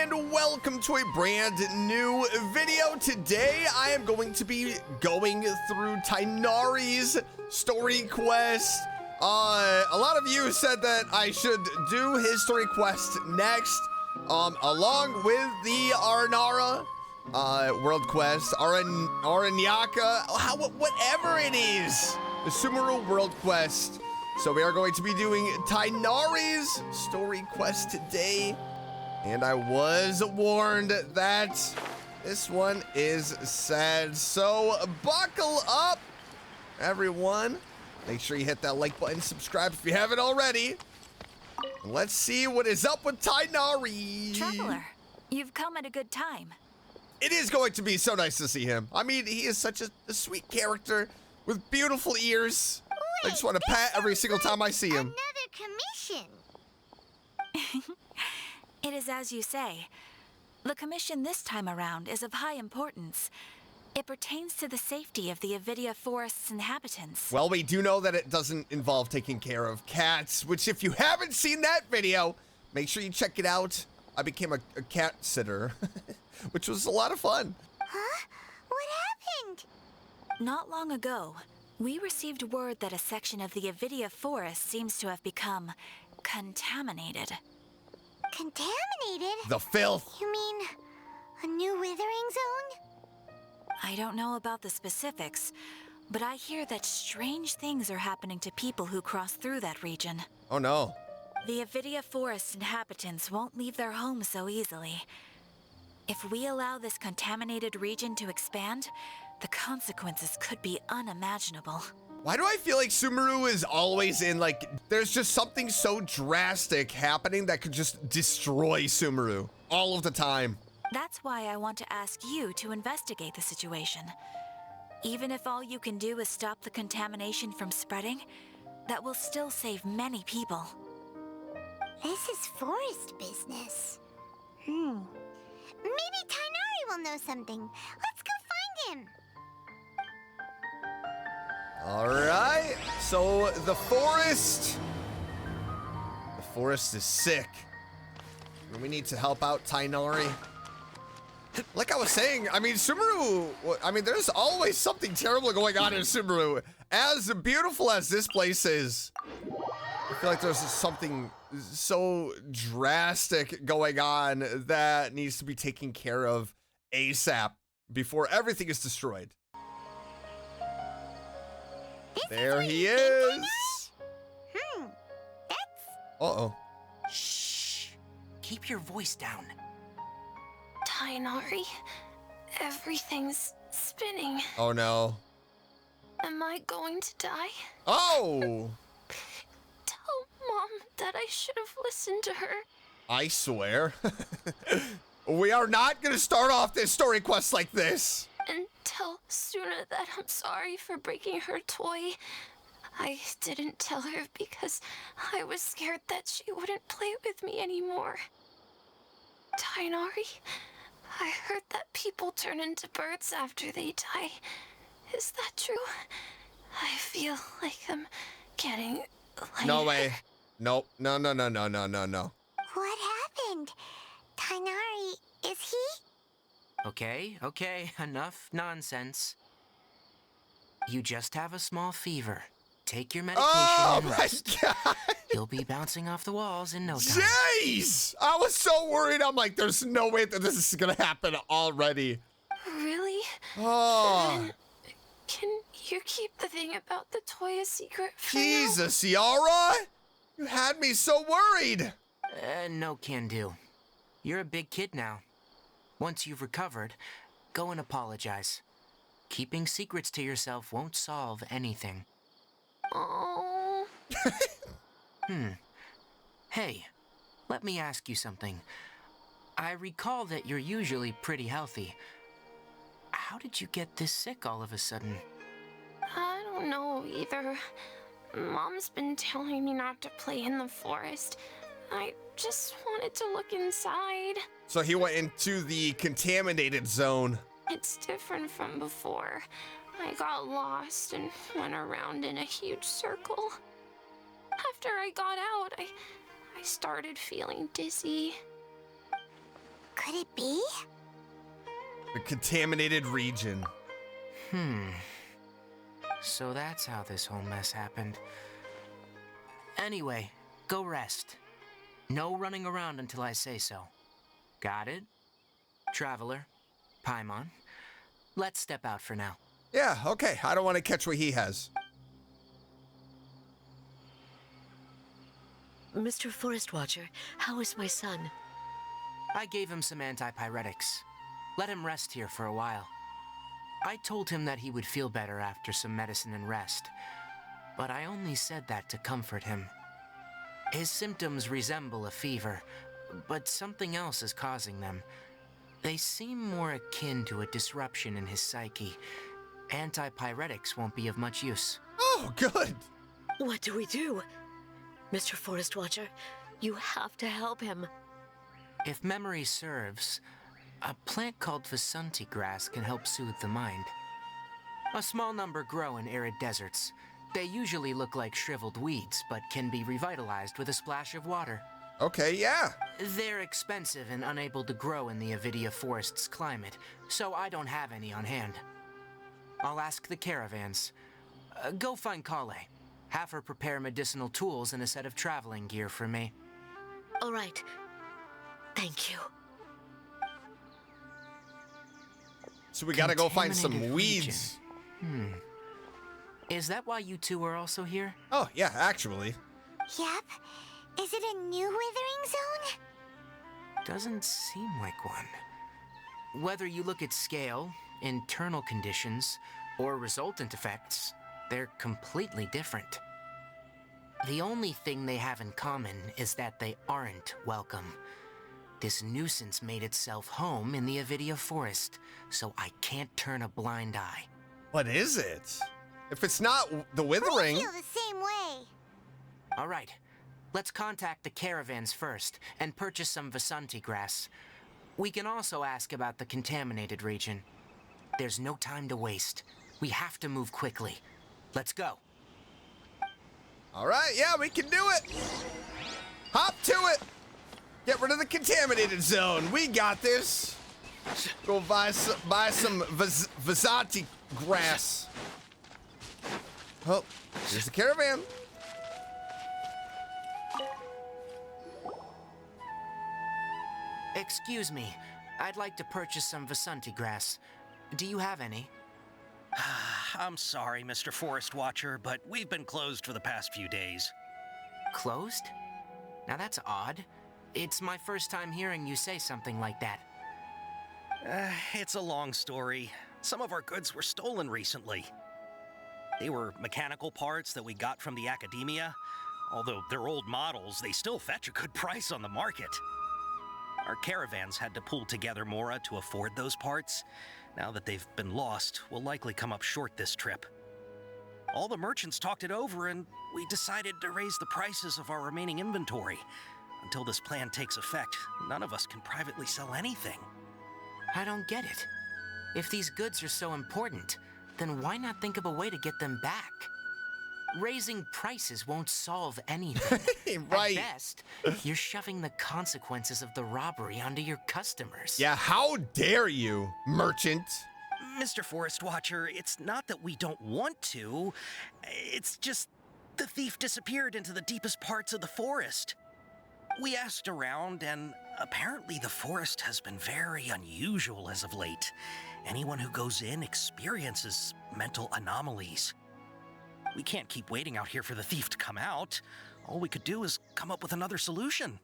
and welcome to a brand new video. Today I am going to be going through Tighnari's story quest. A lot of you said that I should do his story quest next, along with the Arnara world quest, Aranyaka, whatever it is, the Sumeru world quest. So we are going to be doing Tighnari's story quest today. And I was warned that this one is sad. So buckle up, everyone. Make sure you hit that like button, subscribe if you haven't already. And let's see what is up with Tighnari. Traveler, you've come at a good time. It is going to be so nice to see him. I mean, he is such a sweet character with beautiful ears. I just want to pat every single time I see him. Another commission. It is as you say. The commission this time around is of high importance. It pertains to the safety of the Avidia Forest's inhabitants. Well, we do know that it doesn't involve taking care of cats, which if you haven't seen that video, make sure you check it out. I became a cat sitter, which was a lot of fun. Huh? What happened? Not long ago, we received word that a section of the Avidia Forest seems to have become contaminated. Contaminated? The filth. You mean a new withering zone? I don't know about the specifics, but I hear that strange things are happening to people who cross through that region. Oh no. The Avidia Forest inhabitants won't leave their homes so easily. If we allow this contaminated region to expand, the consequences could be unimaginable. Why do I feel like Sumeru is always in, like, there's just something so drastic happening that could just destroy Sumeru all of the time? That's why I want to ask you to investigate the situation. Even if all you can do is stop the contamination from spreading, that will still save many people. This is forest business. Maybe Tighnari will know something. Let's go find him. All right, so the forest is sick. We need to help out Tighnari. Like I was saying, I mean, Sumeru, I mean, there's always something terrible going on in Sumeru. As beautiful as this place is, I feel like there's something so drastic going on that needs to be taken care of ASAP before everything is destroyed. There he is. That's... Uh-oh. Shh. Keep your voice down. Tighnari, everything's spinning. Oh no. Am I going to die? Oh! Tell Mom that I should have listened to her. I swear. We are not gonna start off this story quest like this. And tell Suna that I'm sorry for breaking her toy. I didn't tell her because I was scared that she wouldn't play with me anymore. Tighnari, I heard that people turn into birds after they die. Is that true? I feel like I'm getting lighter. No way. Nope. No. What happened? Tighnari, is he? Okay, enough nonsense. You just have a small fever. Take your medication and rest. Oh my god! You'll be bouncing off the walls in no time. Jeez! I was so worried. I'm like, there's no way that this is gonna happen already. Really? Oh. Then can you keep the thing about the toy a secret for now? Jesus, Yara! You had me so worried. No can do. You're a big kid now. Once you've recovered, go and apologize. Keeping secrets to yourself won't solve anything. Oh. Hey, let me ask you something. I recall that you're usually pretty healthy. How did you get this sick all of a sudden? I don't know either. Mom's been telling me not to play in the forest. I just wanted to look inside. So he went into the contaminated zone. It's different from before. I got lost and went around in a huge circle. After I got out, I started feeling dizzy. Could it be? The contaminated region. So that's how this whole mess happened. Anyway, go rest. No running around until I say so. Got it? Traveler, Paimon, let's step out for now. Yeah, okay. I don't want to catch what he has. Mr. Forest Watcher, how is my son? I gave him some antipyretics. Let him rest here for a while. I told him that he would feel better after some medicine and rest, but I only said that to comfort him. His symptoms resemble a fever, but something else is causing them. They seem more akin to a disruption in his psyche. Antipyretics won't be of much use. Oh, good. What do we do? Mr. Forest Watcher, you have to help him. If memory serves, a plant called Vasanti grass can help soothe the mind. A small number grow in arid deserts. They usually look like shriveled weeds, but can be revitalized with a splash of water. Okay, yeah. They're expensive and unable to grow in the Avidia Forest's climate, so I don't have any on hand. I'll ask the caravans. Go find Kale. Have her prepare medicinal tools and a set of traveling gear for me. All right. Thank you. So we gotta go find some Contaminated weeds. region. Is that why you two are also here? Oh, yeah, actually. Yep. Is it a new withering zone? Doesn't seem like one. Whether you look at scale, internal conditions, or resultant effects, they're completely different. The only thing they have in common is that they aren't welcome. This nuisance made itself home in the Avidia Forest, so I can't turn a blind eye. What is it? If it's not the We withering. feel the same way. All right, let's contact the caravans first and purchase some Vasanti grass. We can also ask about the contaminated region. There's no time to waste. We have to move quickly. Let's go. All right, yeah, we can do it. Hop to it. Get rid of the contaminated zone. We got this. Go buy some Vasanti grass. Oh, here's the caravan. Excuse me, I'd like to purchase some Vasanti grass. Do you have any? I'm sorry, Mr. Forest Watcher, but we've been closed for the past few days. Closed? Now that's odd. It's my first time hearing you say something like that. It's a long story. Some of our goods were stolen recently. They were mechanical parts that we got from the academia. Although they're old models, they still fetch a good price on the market. Our caravans had to pull together Mora to afford those parts. Now that they've been lost, we'll likely come up short this trip. All the merchants talked it over, and we decided to raise the prices of our remaining inventory. Until this plan takes effect, none of us can privately sell anything. I don't get it. If these goods are so important, then why not think of a way to get them back? Raising prices won't solve anything. Right. At best, you're shoving the consequences of the robbery onto your customers. Yeah, how dare you, merchant? Mr. Forest Watcher, it's not that we don't want to. It's just the thief disappeared into the deepest parts of the forest. We asked around, and apparently the forest has been very unusual as of late. Anyone who goes in experiences mental anomalies. We can't keep waiting out here for the thief to come out. All we could do is come up with another solution.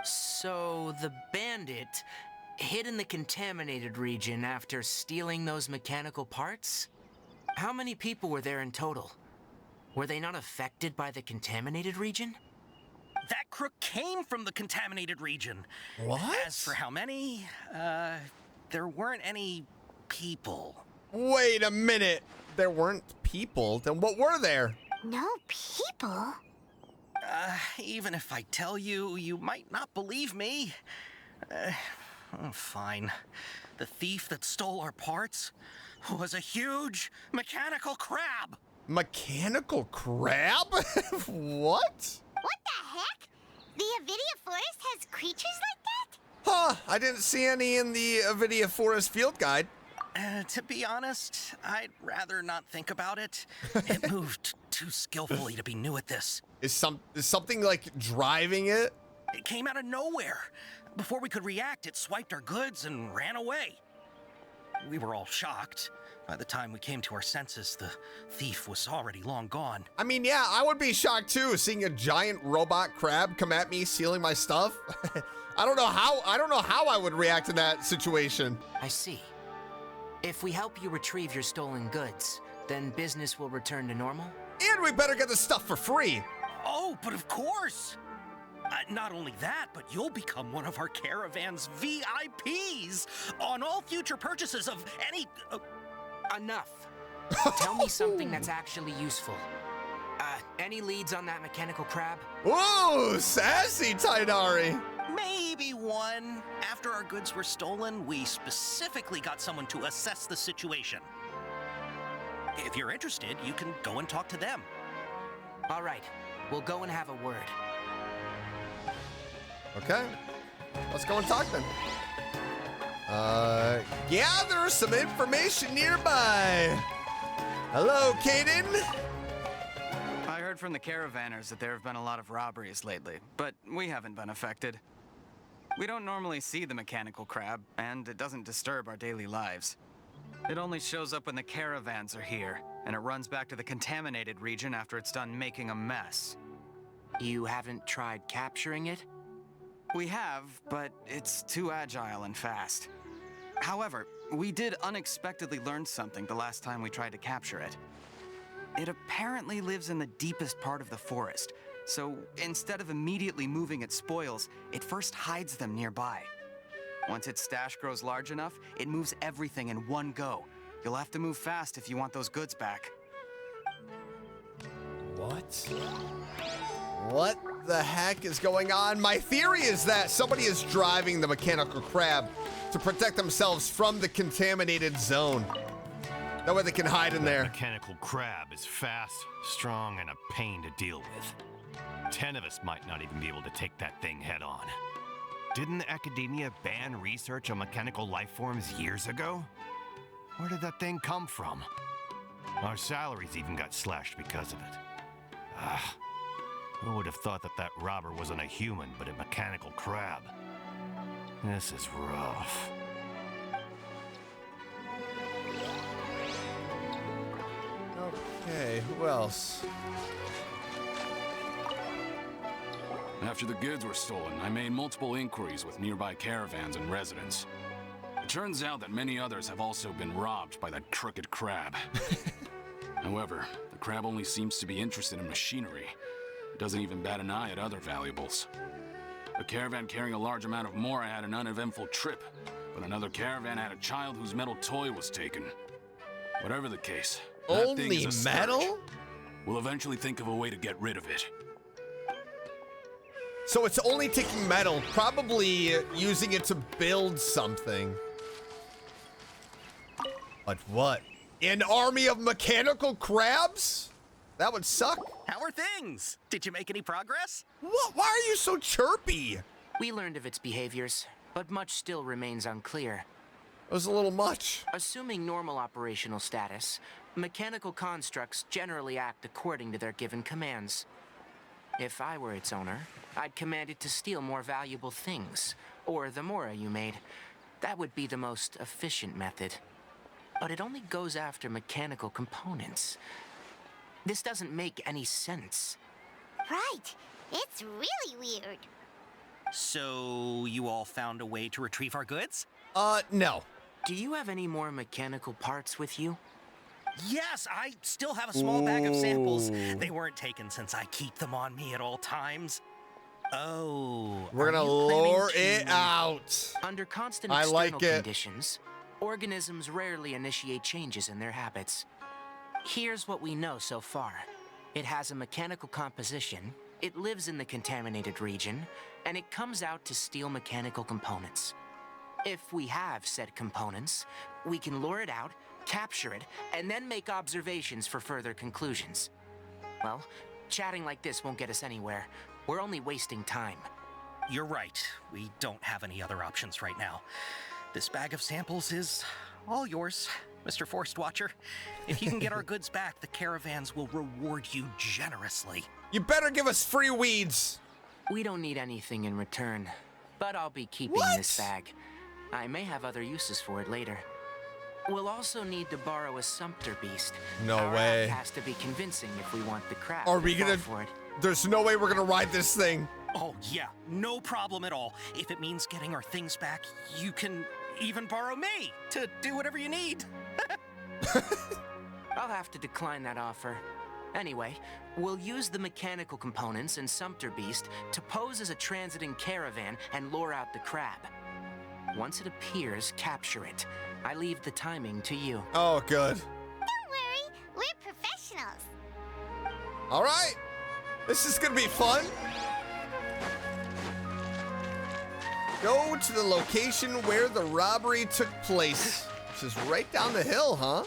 So the bandit hid in the contaminated region after stealing those mechanical parts? How many people were there in total? Were they not affected by the contaminated region? That crook came from the contaminated region. What? As for how many, there weren't any people. Wait a minute. There weren't people. Then what were there? No people? Even if I tell you, you might not believe me. Fine. The thief that stole our parts was a huge mechanical crab. Mechanical crab? What? What the heck? The Avidia Forest has creatures like that? Huh, I didn't see any in the Avidia Forest field guide. To be honest, I'd rather not think about it. It moved too skillfully to be new at this. Is something like driving it? It came out of nowhere. Before we could react, it swiped our goods and ran away. We were all shocked. By the time we came to our senses, the thief was already long gone. I mean, yeah, I would be shocked too, seeing a giant robot crab come at me, stealing my stuff. I don't know how I would react in that situation. I see. If we help you retrieve your stolen goods, then business will return to normal? And we better get the stuff for free. Oh, but of course! Not only that, but you'll become one of our caravan's VIPs on all future purchases of any... Enough. Tell me something that's actually useful. Any leads on that mechanical crab? Whoa, sassy Tighnari. Maybe one. After our goods were stolen, we specifically got someone to assess the situation. If you're interested, you can go and talk to them. All right, we'll go and have a word. Okay, let's go and talk then. Gather some information nearby. Hello, Kaden. I heard from the caravanners that there have been a lot of robberies lately, but we haven't been affected. We don't normally see the mechanical crab, and it doesn't disturb our daily lives. It only shows up when the caravans are here, and it runs back to the contaminated region after it's done making a mess. You haven't tried capturing it? We have, but it's too agile and fast. However, we did unexpectedly learn something the last time we tried to capture it. It apparently lives in the deepest part of the forest, so instead of immediately moving its spoils, it first hides them nearby. Once its stash grows large enough, it moves everything in one go. You'll have to move fast if you want those goods back. What? What the heck is going on? My theory is that somebody is driving the mechanical crab to protect themselves from the contaminated zone. That way they can hide in there. That mechanical crab is fast, strong, and a pain to deal with. 10 of us might not even be able to take that thing head on. Didn't the academia ban research on mechanical life forms years ago? Where did that thing come from? Our salaries even got slashed because of it. Who would have thought that robber wasn't a human, but a mechanical crab? This is rough. Okay, who else? After the goods were stolen, I made multiple inquiries with nearby caravans and residents. It turns out that many others have also been robbed by that crooked crab. However, the crab only seems to be interested in machinery. It doesn't even bat an eye at other valuables. A caravan carrying a large amount of Mora had an uneventful trip, but another caravan had a child whose metal toy was taken. Whatever the case, that thing Only is a metal? scourge. We'll eventually think of a way to get rid of it. So it's only taking metal, probably using it to build something. But what? An army of mechanical crabs? That would suck. How are things? Did you make any progress? What? Why are you so chirpy? We learned of its behaviors, but much still remains unclear. That was a little much. Assuming normal operational status, mechanical constructs generally act according to their given commands. If I were its owner, I'd command it to steal more valuable things, or the Mora you made. That would be the most efficient method. But it only goes after mechanical components. This doesn't make any sense. Right. It's really weird. So, you all found a way to retrieve our goods? No. Do you have any more mechanical parts with you? Yes, I still have a small bag of samples. They weren't taken since I keep them on me at all times. Oh, We're are gonna you planning lure to- it out. Under constant I external like it. conditions, organisms rarely initiate changes in their habits. Here's what we know so far. It has a mechanical composition, it lives in the contaminated region, and it comes out to steal mechanical components. If we have said components, we can lure it out, capture it, and then make observations for further conclusions. Well, chatting like this won't get us anywhere. We're only wasting time. You're right. We don't have any other options right now. This bag of samples is all yours, Mr. Forest Watcher. If you can get our goods back, the caravans will reward you generously. You better give us free weeds. We don't need anything in return, but I'll be keeping this bag. I may have other uses for it later. We'll also need to borrow a sumpter beast. No Our way. act has to be convincing if we want the crab. Are we to fall gonna? for it. There's no way we're gonna ride this thing. Oh, yeah, no problem at all. If it means getting our things back, you can even borrow me to do whatever you need. I'll have to decline that offer. Anyway, we'll use the mechanical components and Sumpter Beast to pose as a transiting caravan and lure out the crab. Once it appears, capture it. I leave the timing to you. Oh, good. Don't worry, we're professionals. All right. This is gonna be fun. Go to the location where the robbery took place. Which is right down the hill, huh?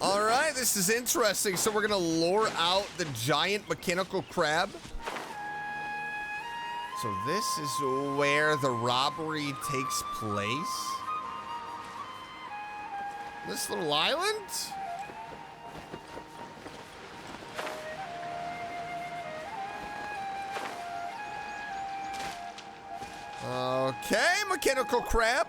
All right, this is interesting. So we're gonna lure out the giant mechanical crab. So this is where the robbery takes place. This little island? Okay, mechanical crab.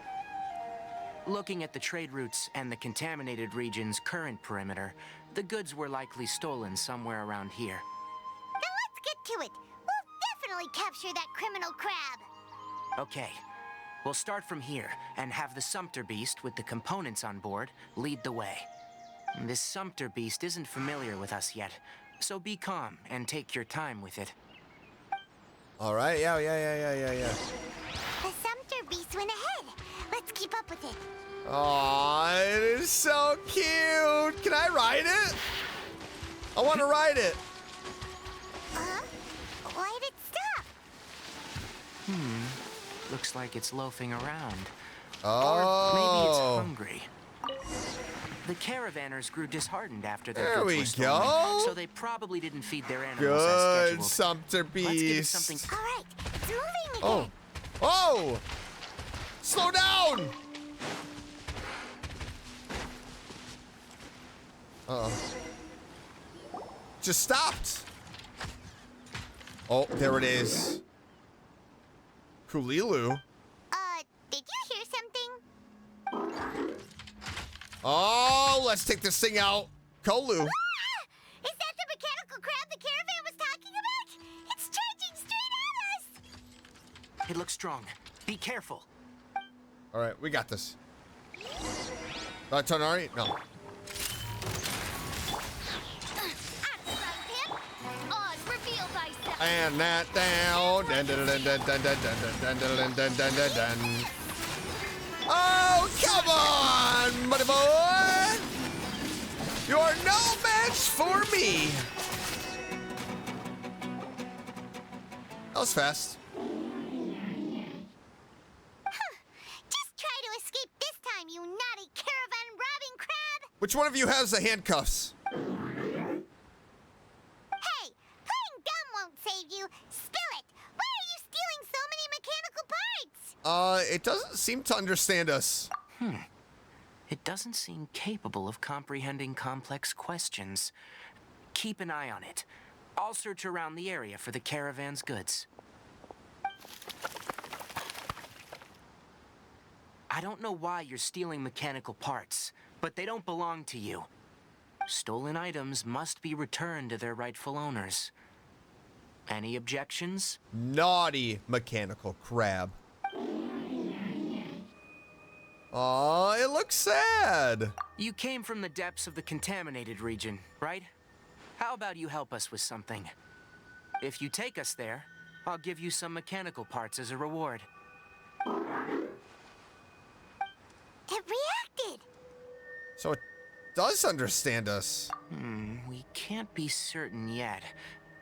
Looking at the trade routes and the contaminated region's current perimeter, the goods were likely stolen somewhere around here. Then let's get to it. We'll definitely capture that criminal crab. Okay, we'll start from here and have the Sumpter Beast with the components on board lead the way. This Sumpter Beast isn't familiar with us yet, so be calm and take your time with it. All right, yeah. The Sumpter Beast went ahead. Let's keep up with it. Aw, it is so cute. Can I ride it? I want to ride it. Huh? Why did it stop? Looks like it's loafing around. Oh. Or maybe it's hungry. The caravanners grew disheartened after their There goods we were stolen, go. so they probably didn't feed their animals Good, as scheduled. Sumpter Let's give it Beast. something. All right, it's moving Oh. again. Oh! Slow down! Uh-oh. Just stopped. Oh, there it is. Kulilu. Did you hear something? Oh, let's take this thing out. Kolu. Ah! Is that the mechanical crab the caravan was talking about? It's charging straight at us! It looks strong. Be careful. All right, we got this. Tighnari? No. Reveal thyself! And that down. Dun, dun, dun, dun, dun, dun, dun, dun, dun, dun, dun, dun, dun. Oh, come on, buddy boy! You're no match for me. That was fast. Just try to escape this time, you naughty caravan robbing crab! Which one of you has the handcuffs? Hey, playing dumb won't save you. Spill it! Why are you stealing so many mechanical parts? It doesn't seem to understand us. It doesn't seem capable of comprehending complex questions. Keep an eye on it. I'll search around the area for the caravan's goods. I don't know why you're stealing mechanical parts, but they don't belong to you. Stolen items must be returned to their rightful owners. Any objections? Naughty mechanical crab. Aw, it looks sad. You came from the depths of the contaminated region, right? How about you help us with something? If you take us there, I'll give you some mechanical parts as a reward. It reacted! So it does understand us. We can't be certain yet.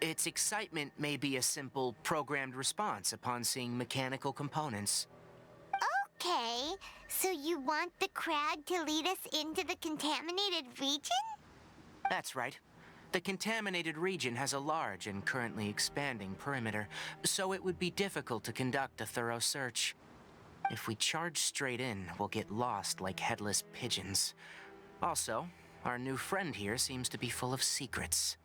Its excitement may be a simple programmed response upon seeing mechanical components. Okay, so you want the crab to lead us into the contaminated region? That's right. The contaminated region has a large and currently expanding perimeter, so it would be difficult to conduct a thorough search. If we charge straight in, we'll get lost like headless pigeons. Also, our new friend here seems to be full of secrets.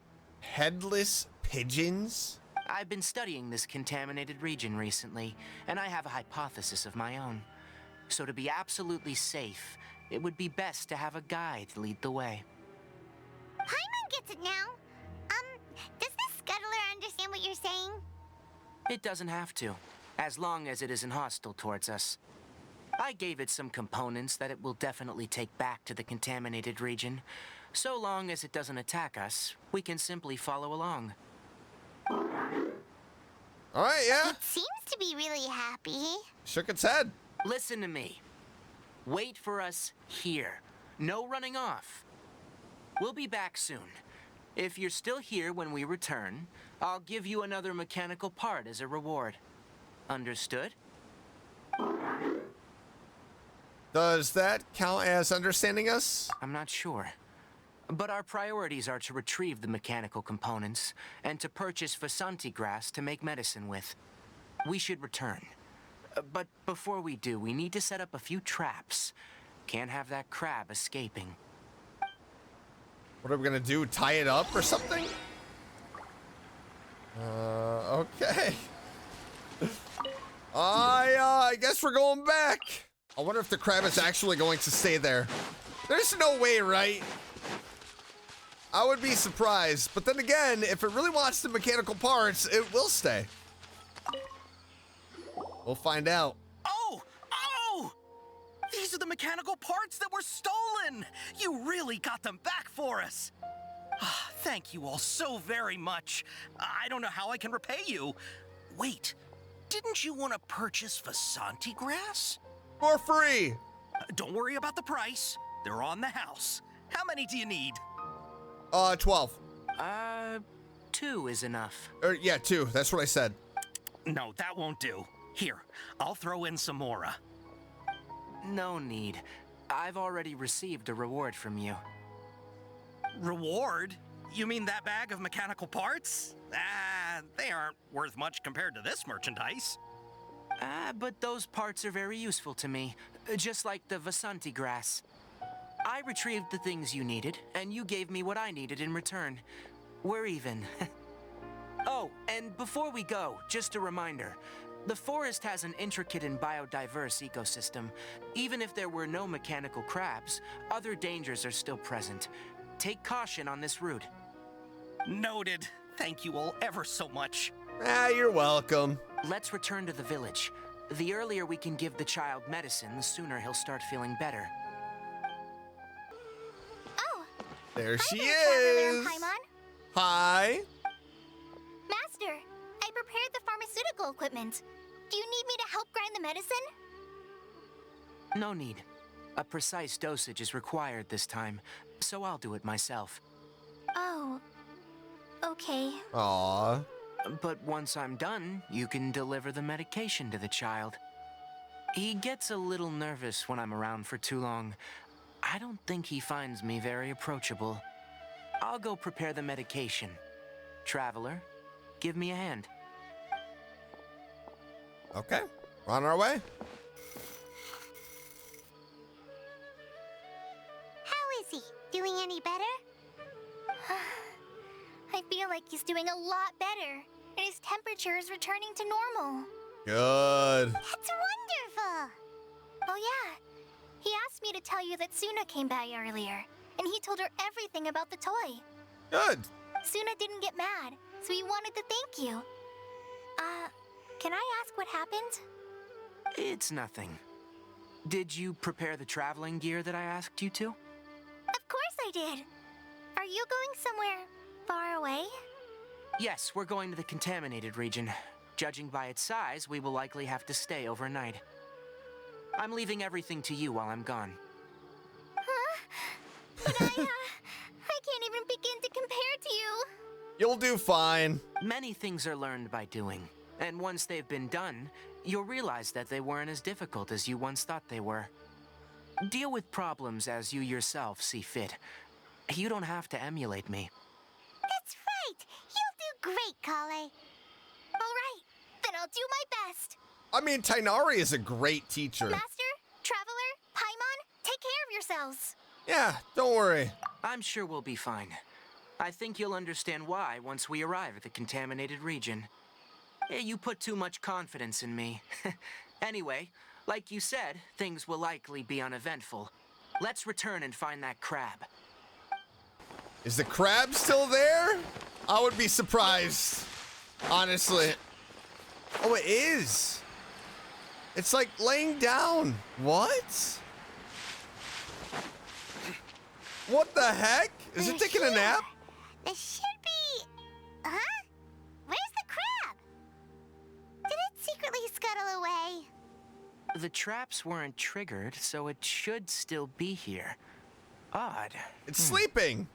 Headless pigeons? I've been studying this contaminated region recently, and I have a hypothesis of my own. So to be absolutely safe, it would be best to have a guide lead the way. Paimon gets it now. Does this scuttler understand what you're saying? It doesn't have to, as long as it isn't hostile towards us. I gave it some components that it will definitely take back to the contaminated region. So long as it doesn't attack us, we can simply follow along. All right, yeah. It seems to be really happy. Shook its head. Listen to me. Wait for us here. No running off. We'll be back soon. If you're still here when we return, I'll give you another mechanical part as a reward. Understood? Does that count as understanding us? I'm not sure. But our priorities are to retrieve the mechanical components and to purchase Vasanti grass to make medicine with. We should return. But before we do, we need to set up a few traps. Can't have that crab escaping. What are we gonna do? Tie it up or something? Okay. I guess we're going back. I wonder if the crab is actually going to stay there. There's no way, right? I would be surprised. But then again, if it really wants the mechanical parts, it will stay. We'll find out. Oh! Oh! These are the mechanical parts that were stolen! You really got them back for us! Ah, thank you all so very much. I don't know how I can repay you. Wait, didn't you want to purchase Vasanti grass? For free! Don't worry about the price. They're on the house. How many do you need? 12. 2 is enough. Yeah, 2. That's what I said. No, that won't do. Here, I'll throw in some more. No need. I've already received a reward from you. Reward? You mean that bag of mechanical parts? They aren't worth much compared to this merchandise. But those parts are very useful to me, just like the Vasanti grass. I retrieved the things you needed, and you gave me what I needed in return. We're even. Oh, and before we go, just a reminder. The forest has an intricate and biodiverse ecosystem. Even if there were no mechanical crabs, other dangers are still present. Take caution on this route. Noted. Thank you all ever so much. You're welcome. Let's return to the village. The earlier we can give the child medicine, the sooner he'll start feeling better. Oh! There she Traveler is. Paimon. Hi. Master, I prepared the pharmaceutical equipment. Do you need me to help grind the medicine? No need. A precise dosage is required this time, so I'll do it myself. Oh. Okay. Aww. But once I'm done, you can deliver the medication to the child. He gets a little nervous when I'm around for too long. I don't think he finds me very approachable. I'll go prepare the medication. Traveler, give me a hand. Okay. We're on our way. How is he? Doing any better? I feel like he's doing a lot better, and his temperature is returning to normal. Good. That's wonderful! Oh yeah, he asked me to tell you that Suna came by earlier, and he told her everything about the toy. Good. Suna didn't get mad, so he wanted to thank you. Can I ask what happened? It's nothing. Did you prepare the traveling gear that I asked you to? Of course I did. Are you going somewhere far away? Yes, we're going to the contaminated region. Judging by its size, we will likely have to stay overnight. I'm leaving everything to you while I'm gone. Huh? But I can't even begin to compare to you. You'll do fine. Many things are learned by doing, and once they've been done, you'll realize that they weren't as difficult as you once thought they were. Deal with problems as you yourself see fit. You don't have to emulate me. great, Kale. All right, then I'll do my best. I mean, Tighnari is a great teacher. Master, Traveler, Paimon, take care of yourselves. Yeah, don't worry. I'm sure we'll be fine. I think you'll understand why once we arrive at the contaminated region. You put too much confidence in me. Anyway, like you said, things will likely be uneventful. Let's return and find that crab. Is the crab still there? I would be surprised, honestly. Oh, it is. It's like laying down. What? What the heck? Is it taking a nap? There should be... Huh? Where's the crab? Did it secretly scuttle away? The traps weren't triggered, so it should still be here. Odd. It's sleeping.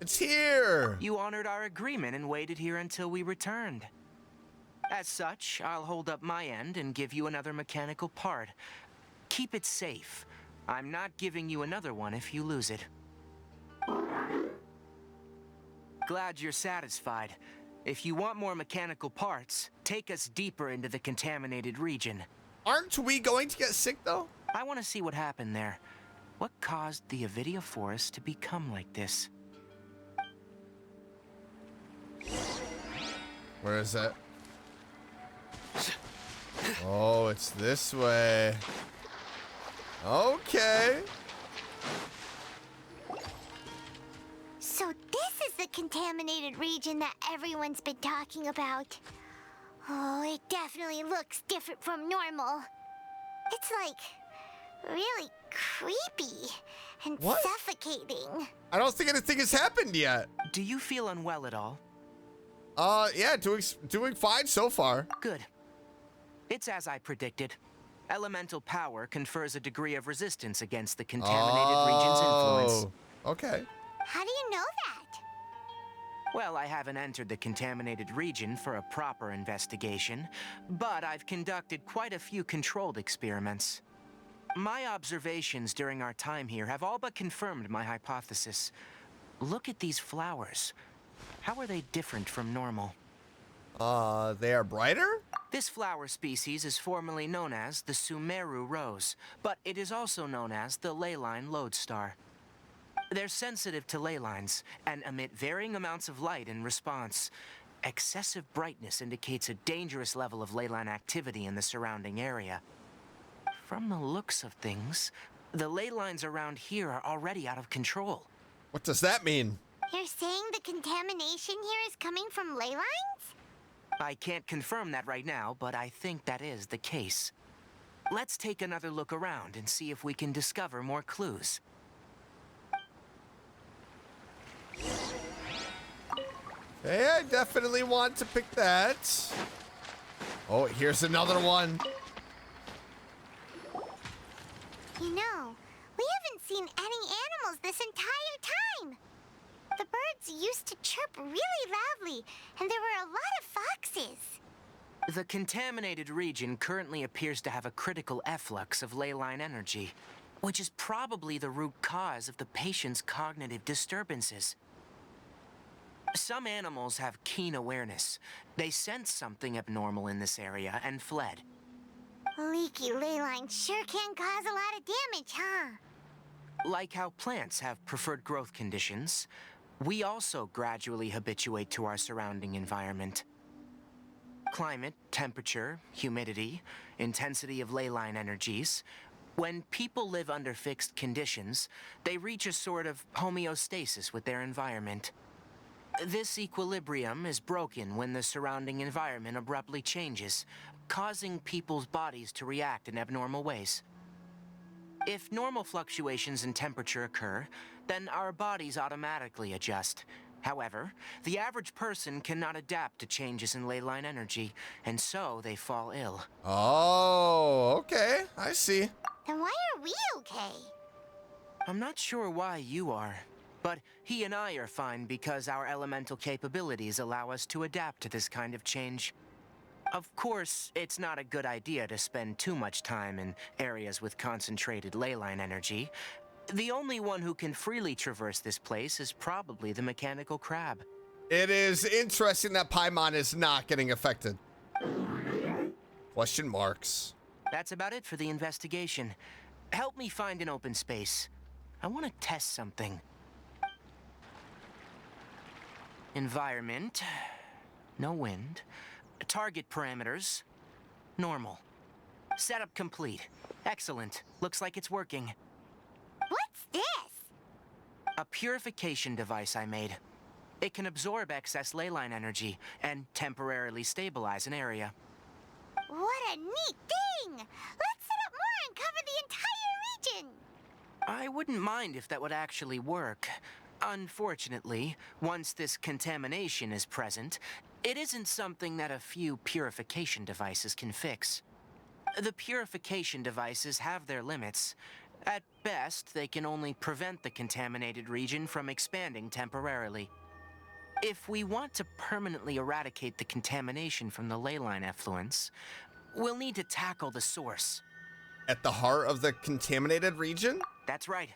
It's here. You honored our agreement and waited here until we returned. As such, I'll hold up my end and give you another mechanical part. Keep it safe. I'm not giving you another one if you lose it. Glad you're satisfied. If you want more mechanical parts, take us deeper into the contaminated region. Aren't we going to get sick, though? I want to see what happened there. What caused the Avidia forest to become like this? Where is that? Oh, it's this way. Okay. So this is the contaminated region that everyone's been talking about. Oh, it definitely looks different from normal. It's like really creepy and What? suffocating. I don't think anything has happened yet. Do you feel unwell at all? Yeah, doing fine so far. Good. It's as I predicted. Elemental power confers a degree of resistance against the contaminated region's influence. Okay. How do you know that? Well, I haven't entered the contaminated region for a proper investigation, but I've conducted quite a few controlled experiments. My observations during our time here have all but confirmed my hypothesis. Look at these flowers. How are they different from normal? They are brighter? This flower species is formerly known as the Sumeru rose, but it is also known as the leyline lodestar. They're sensitive to ley lines and emit varying amounts of light in response. Excessive brightness indicates a dangerous level of leyline activity in the surrounding area. From the looks of things, the ley lines around here are already out of control. What does that mean? You're saying the contamination here is coming from ley lines? I can't confirm that right now, but I think that is the case. Let's take another look around and see if we can discover more clues. Hey, I definitely want to pick that. Oh, here's another one. You know, we haven't seen any animals this entire time. The birds used to chirp really loudly, and there were a lot of foxes. The contaminated region currently appears to have a critical efflux of leyline energy, which is probably the root cause of the patient's cognitive disturbances. Some animals have keen awareness. They sensed something abnormal in this area and fled. Leaky ley lines sure can cause a lot of damage, huh? Like how plants have preferred growth conditions, we also gradually habituate to our surrounding environment. Climate, temperature, humidity, intensity of leyline energies. When people live under fixed conditions, they reach a sort of homeostasis with their environment. This equilibrium is broken when the surrounding environment abruptly changes, causing people's bodies to react in abnormal ways. If normal fluctuations in temperature occur, then our bodies automatically adjust. However, the average person cannot adapt to changes in leyline energy, and so they fall ill. Oh, okay. I see. Then why are we okay? I'm not sure why you are, but he and I are fine because our elemental capabilities allow us to adapt to this kind of change. Of course, it's not a good idea to spend too much time in areas with concentrated ley line energy. The only one who can freely traverse this place is probably the mechanical crab. It is interesting that Paimon is not getting affected. Question marks. That's about it for the investigation. Help me find an open space. I want to test something. Environment. No wind. Target parameters. Normal. Setup complete. Excellent. Looks like it's working. What's this? A purification device I made. It can absorb excess ley line energy and temporarily stabilize an area. What a neat thing! Let's set up more and cover the entire region! I wouldn't mind if that would actually work. Unfortunately, once this contamination is present, it isn't something that a few purification devices can fix. The purification devices have their limits. At best, they can only prevent the contaminated region from expanding temporarily. If we want to permanently eradicate the contamination from the ley line effluents, we'll need to tackle the source. At the heart of the contaminated region? That's right.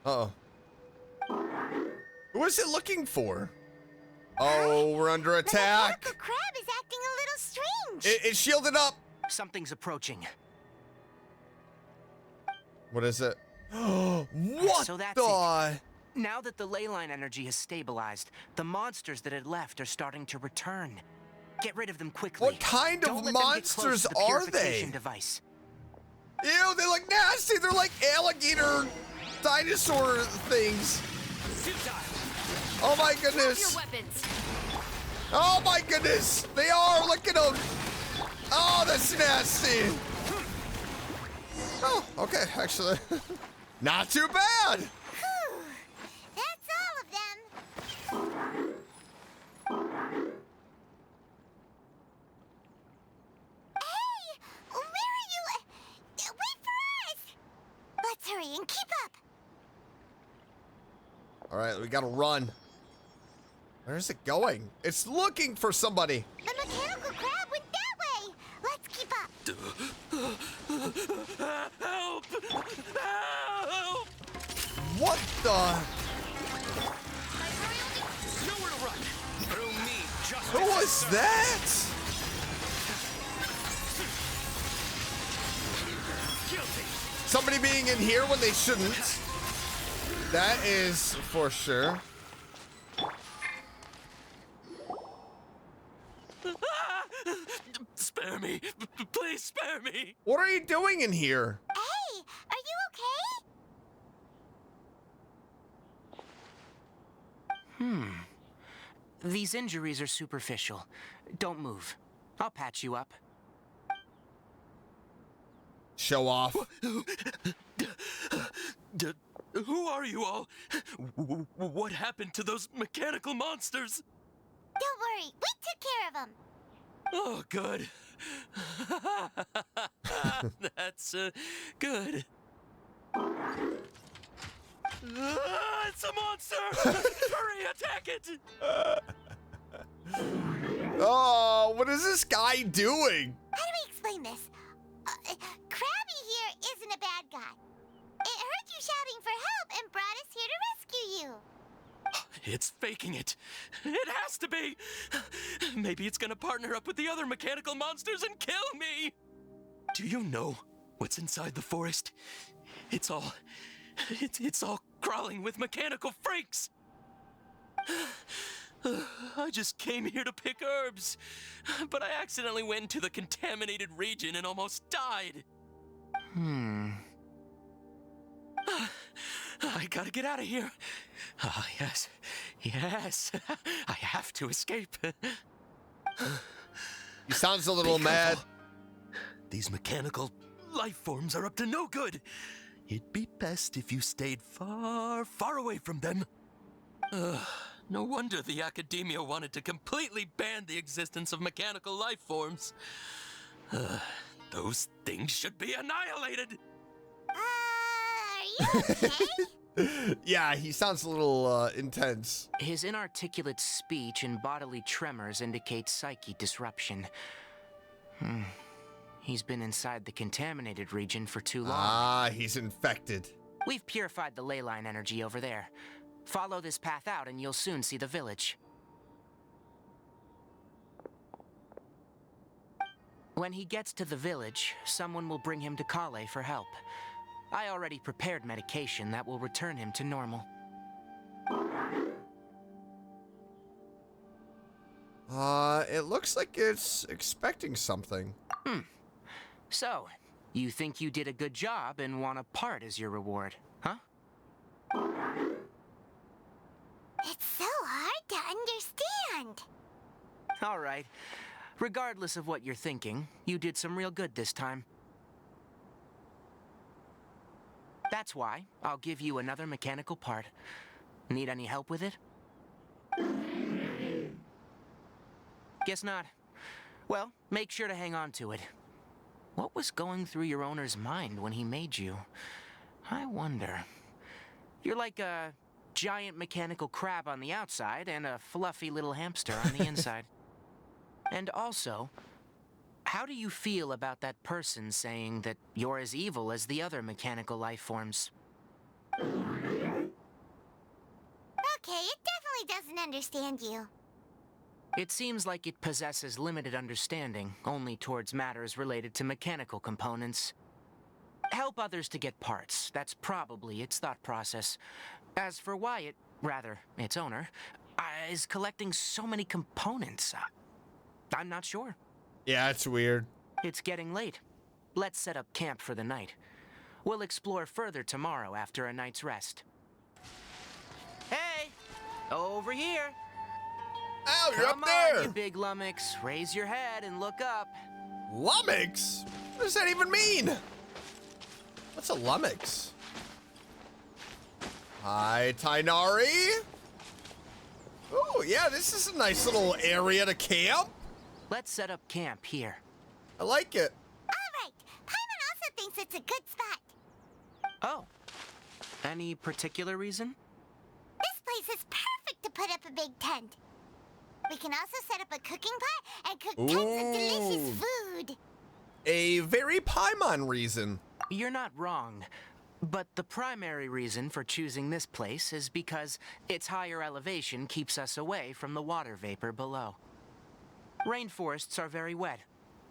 Uh-oh. Who is it looking for? Oh, we're under attack. The mechanical crab is acting a little strange. It's shielded up. Something's approaching. What is it? What So that's the? Now that the ley line energy has stabilized, the monsters that had left are starting to return. Get rid of them quickly. What kind Don't of let them get monsters close to the are purification they? Device. Ew, they look nasty. They're like alligator dinosaur things. Oh my goodness. Your weapons. Oh my goodness. They are. Look at them. Oh, that's nasty. Oh, okay. Actually, not too bad. Whew. That's all of them. Hey! Where are you? Wait for us! Let's hurry and keep up. All right, we gotta run. Where's it going? It's looking for somebody. The mechanical crab went that way. Let's keep up. Help! Help! What the? Nowhere to run. Through me, justice. Who was that? Guilty. Somebody being in here when they shouldn't. That is for sure. Spare me. Please spare me. What are you doing in here? Hey, are you okay? These injuries are superficial. Don't move. I'll patch you up. Show off. Who are you all? What happened to those mechanical monsters? Don't worry, we took care of them. Oh, good. That's good. It's a monster! Hurry, attack it! Oh, what is this guy doing? How do we explain this? Krabby here isn't a bad guy. It heard you shouting for help and brought us here to rescue you. It's faking it. It has to be. Maybe it's gonna partner up with the other mechanical monsters and kill me. Do you know what's inside the forest? It's all crawling with mechanical freaks. I just came here to pick herbs, but I accidentally went into the contaminated region and almost died. I gotta get out of here. Ah, yes. I have to escape. He sounds a little Be mad. careful. These mechanical life forms are up to no good. It'd be best if you stayed far, far away from them. No wonder the academia wanted to completely ban the existence of mechanical life forms. Those things should be annihilated. Are you okay? Yeah, he sounds a little intense. His inarticulate speech and bodily tremors indicate psyche disruption. He's been inside the contaminated region for too long. Ah, he's infected. We've purified the ley line energy over there. Follow this path out and you'll soon see the village. When he gets to the village, someone will bring him to Kale for help. I already prepared medication that will return him to normal. It looks like it's expecting something. So, you think you did a good job and want a part as your reward, huh? It's so hard to understand. All right. Regardless of what you're thinking, you did some real good this time. That's why I'll give you another mechanical part. Need any help with it? Guess not. Well, make sure to hang on to it. What was going through your owner's mind when he made you? I wonder. You're like a giant mechanical crab on the outside and a fluffy little hamster on the inside. And also, how do you feel about that person saying that you're as evil as the other mechanical life forms? Okay, it definitely doesn't understand you. It seems like it possesses limited understanding, only towards matters related to mechanical components. Help others to get parts, that's probably its thought process. As for why it, rather, its owner, is collecting so many components, I'm not sure. Yeah, it's weird. It's getting late. Let's set up camp for the night. We'll explore further tomorrow after a night's rest. Hey! Over here! Oh, you're Come up there! on, you big lummox. Raise your head and look up. Lummox? What does that even mean? What's a lummox? Hi, Tighnari. Oh, yeah, this is a nice little area to camp. Let's set up camp here. I like it. All right, Paimon also thinks it's a good spot. Oh. Any particular reason? This place is perfect to put up a big tent. We can also set up a cooking pot and cook tons of delicious food. A very Paimon reason. You're not wrong. But the primary reason for choosing this place is because its higher elevation keeps us away from the water vapor below. Rainforests are very wet.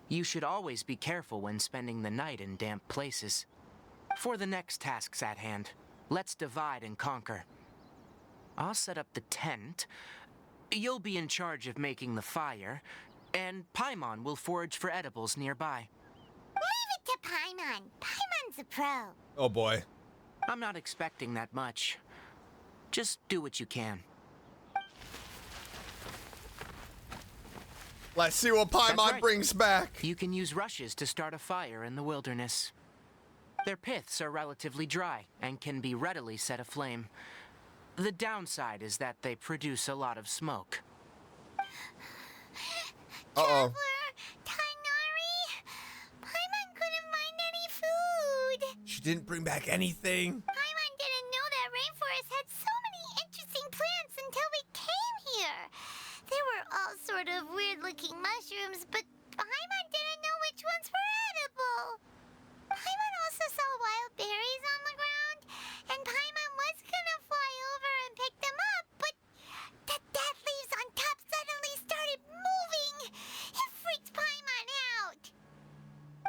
You should always be careful when spending the night in damp places. For the next tasks at hand, let's divide and conquer. I'll set up the tent. You'll be in charge of making the fire, and Paimon will forage for edibles nearby. Leave it to Paimon. Paimon's a pro. Oh boy. I'm not expecting that much. Just do what you can. Let's see what Paimon That's right. brings back. You can use rushes to start a fire in the wilderness. Their piths are relatively dry and can be readily set aflame. The downside is that they produce a lot of smoke. Uh-oh. Tighnari, Paimon couldn't find any food. She didn't bring back anything. Paimon didn't know that rainforest had so many interesting plants until we came here. They were all sort of weird-looking mushrooms, but Paimon didn't know which ones were edible. Paimon also saw wild berries on the ground, and Paimon was gonna fly over and pick them up, but the dead leaves on top suddenly started moving. It freaked Paimon out.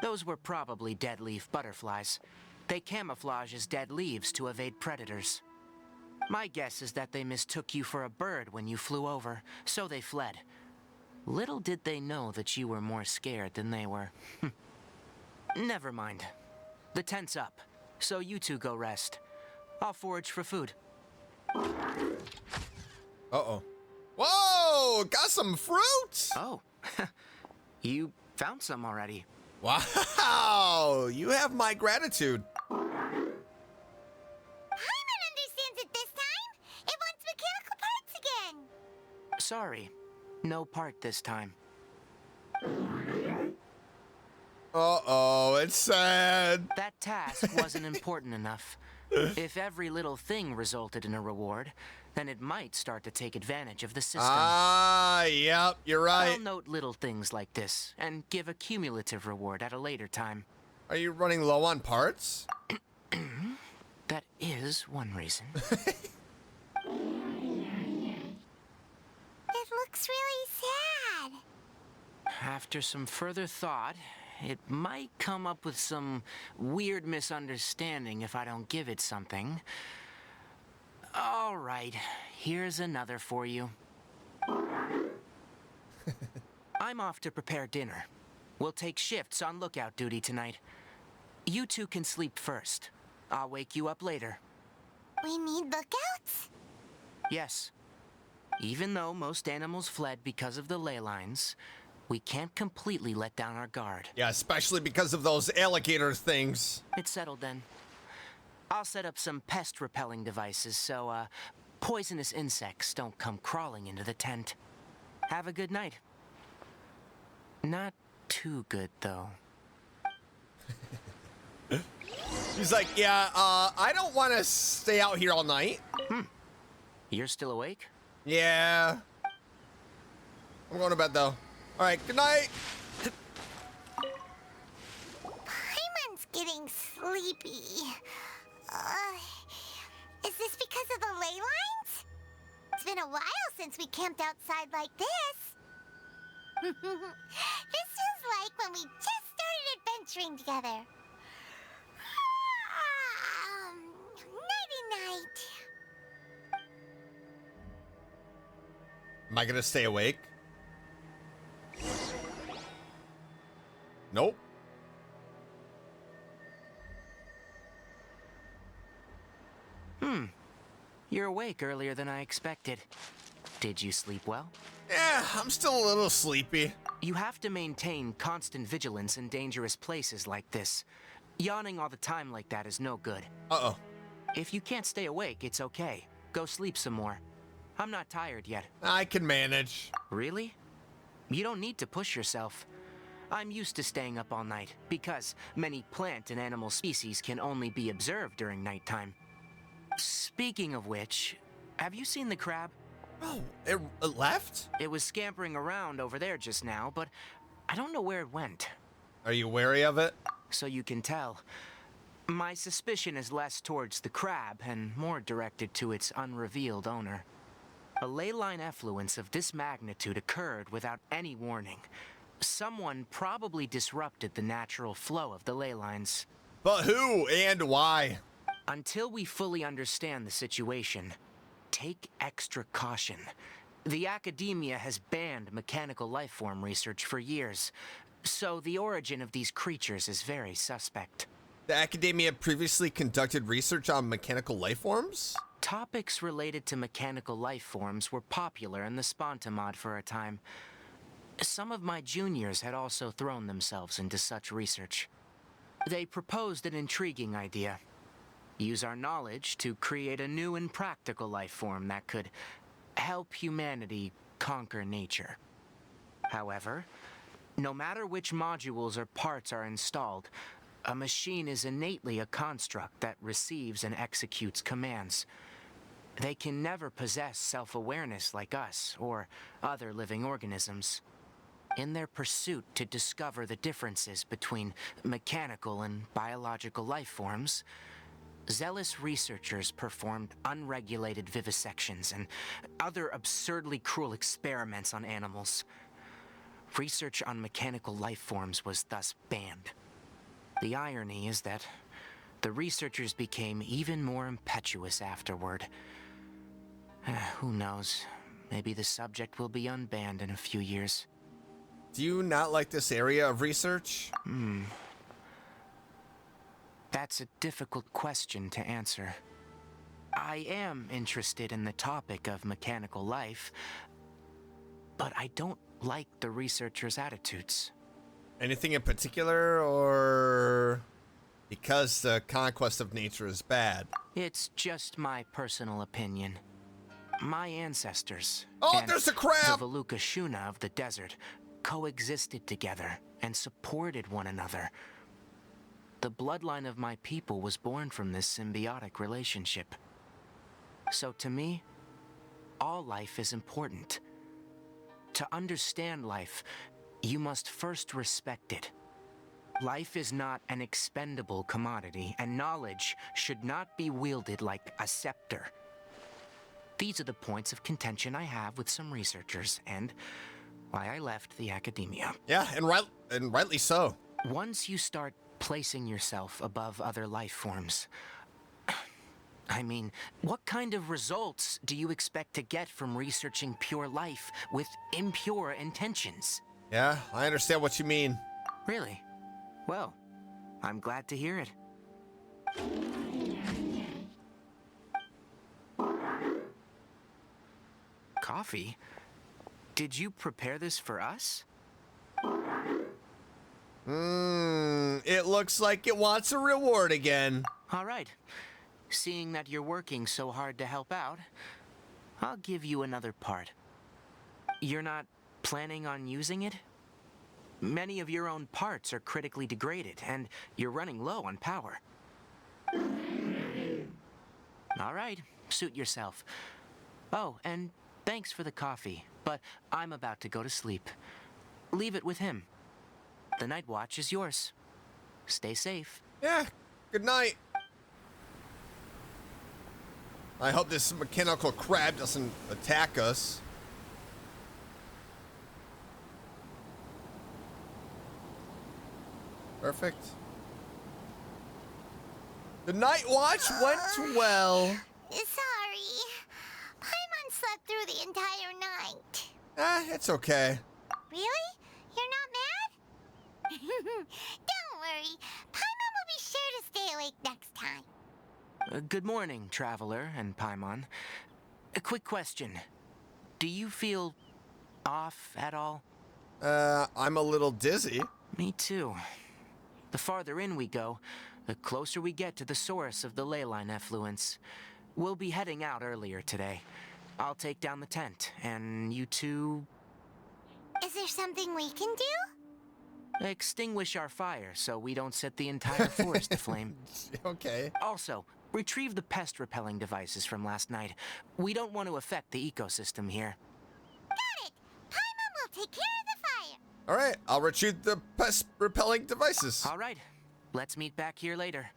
Those were probably dead leaf butterflies. They camouflage as dead leaves to evade predators. My guess is that they mistook you for a bird when you flew over, so they fled. Little did they know that you were more scared than they were. Never mind. The tent's up, so you two go rest. I'll forage for food. Uh-oh. Whoa! Got some fruits! Oh, you found some already. Wow! You have my gratitude. Paimon understands it this time. It wants mechanical parts again. Sorry, no part this time. Uh-oh, it's sad. That task wasn't important enough. If every little thing resulted in a reward, then it might start to take advantage of the system. Ah, yep, you're right. I'll note little things like this and give a cumulative reward at a later time. Are you running low on parts? That is one reason. It looks really sad. After some further thought, it might come up with some weird misunderstanding if I don't give it something. All right, here's another for you. I'm off to prepare dinner. We'll take shifts on lookout duty tonight. You two can sleep first. I'll wake you up later. We need lookouts? Yes. Even though most animals fled because of the ley lines, we can't completely let down our guard. Yeah, especially because of those alligator things. It's settled then. I'll set up some pest-repelling devices so, poisonous insects don't come crawling into the tent. Have a good night. Not too good, though. He's like, yeah, I don't want to stay out here all night. You're still awake? Yeah. I'm going to bed, though. All right, good night. Paimon's getting sleepy. Is this because of the ley lines? It's been a while since we camped outside like this. This is like when we just started adventuring together. Nighty-night. Am I going to stay awake? Nope. You're awake earlier than I expected. Did you sleep well? Yeah, I'm still a little sleepy. You have to maintain constant vigilance in dangerous places like this. Yawning all the time like that is no good. Uh-oh. If you can't stay awake, it's okay. Go sleep some more. I'm not tired yet. I can manage. Really? You don't need to push yourself. I'm used to staying up all night, because many plant and animal species can only be observed during nighttime. Speaking of which, have you seen the crab? Oh, it left? It was scampering around over there just now, but I don't know where it went. Are you wary of it? So you can tell. My suspicion is less towards the crab and more directed to its unrevealed owner. A ley line effluence of this magnitude occurred without any warning. Someone probably disrupted the natural flow of the ley lines. But who and why? Until we fully understand the situation, take extra caution. The academia has banned mechanical lifeform research for years, so the origin of these creatures is very suspect. The academia previously conducted research on mechanical lifeforms? Topics related to mechanical lifeforms were popular in the Sponta mod for a time. Some of my juniors had also thrown themselves into such research. They proposed an intriguing idea. Use our knowledge to create a new and practical life form that could help humanity conquer nature. However, no matter which modules or parts are installed, a machine is innately a construct that receives and executes commands. They can never possess self-awareness like us or other living organisms. In their pursuit to discover the differences between mechanical and biological life forms, zealous researchers performed unregulated vivisections and other absurdly cruel experiments on animals. Research on mechanical life forms was thus banned. The irony is that the researchers became even more impetuous afterward. Who knows? Maybe the subject will be unbanned in a few years. Do you not like this area of research? That's a difficult question to answer. I am interested in the topic of mechanical life, but I don't like the researchers' attitudes. Anything in particular, or because the conquest of nature is bad? It's just my personal opinion. My ancestors, Oh, and there's a crab! the Veluca Shuna of the desert, coexisted together and supported one another. The bloodline of my people was born from this symbiotic relationship. So to me, all life is important. To understand life, you must first respect it. Life is not an expendable commodity, and knowledge should not be wielded like a scepter. These are the points of contention I have with some researchers, and why I left the academia. Yeah, and rightly so. Once you start placing yourself above other life forms, I mean, what kind of results do you expect to get from researching pure life with impure intentions? Yeah, I understand what you mean. Really? Well, I'm glad to hear it. Coffee? Did you prepare this for us? It looks like it wants a reward again. All right. Seeing that you're working so hard to help out, I'll give you another part. You're not planning on using it? Many of your own parts are critically degraded, and you're running low on power. All right, suit yourself. Oh, and thanks for the coffee, but I'm about to go to sleep. Leave it with him. The night watch is yours. Stay safe. Yeah, good night. I hope this mechanical crab doesn't attack us. Perfect. The night watch went well. Sorry. Paimon slept through the entire night. It's okay. Really? You're not mad? Don't worry. Paimon will be sure to stay awake next time. Good morning, Traveler and Paimon. A quick question. Do you feel off at all? I'm a little dizzy. Me too. The farther in we go, the closer we get to the source of the ley line effluence. We'll be heading out earlier today. I'll take down the tent, and you two... Is there something we can do? Extinguish our fire so we don't set the entire forest aflame. Okay. Also, retrieve the pest-repelling devices from last night. We don't want to affect the ecosystem here. Got it! Paimon will take care of the fire. All right, I'll retrieve the pest-repelling devices. All right, let's meet back here later.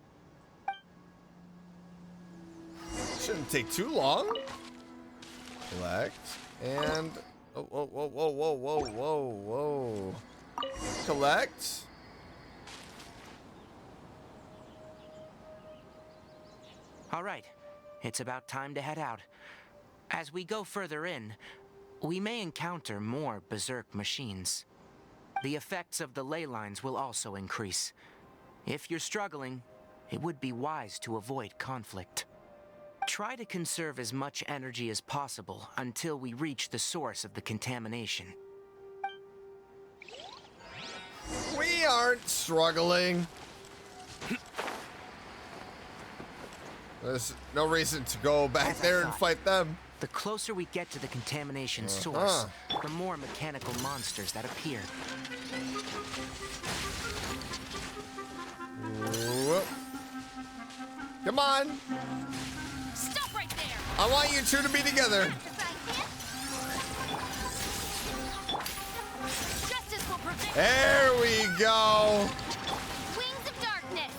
Shouldn't take too long. Collect and whoa. Collect. All right, it's about time to head out. As we go further in, we may encounter more berserk machines. The effects of the ley lines will also increase. If you're struggling, it would be wise to avoid conflict. Try to conserve as much energy as possible until we reach the source of the contamination. We aren't struggling. There's no reason to go back there and fight them. The closer we get to the contamination source, the more mechanical monsters that appear. Whoop. Come on. Stop right there! I want you two to be together. Justice will prevail! There we go. Wings of darkness!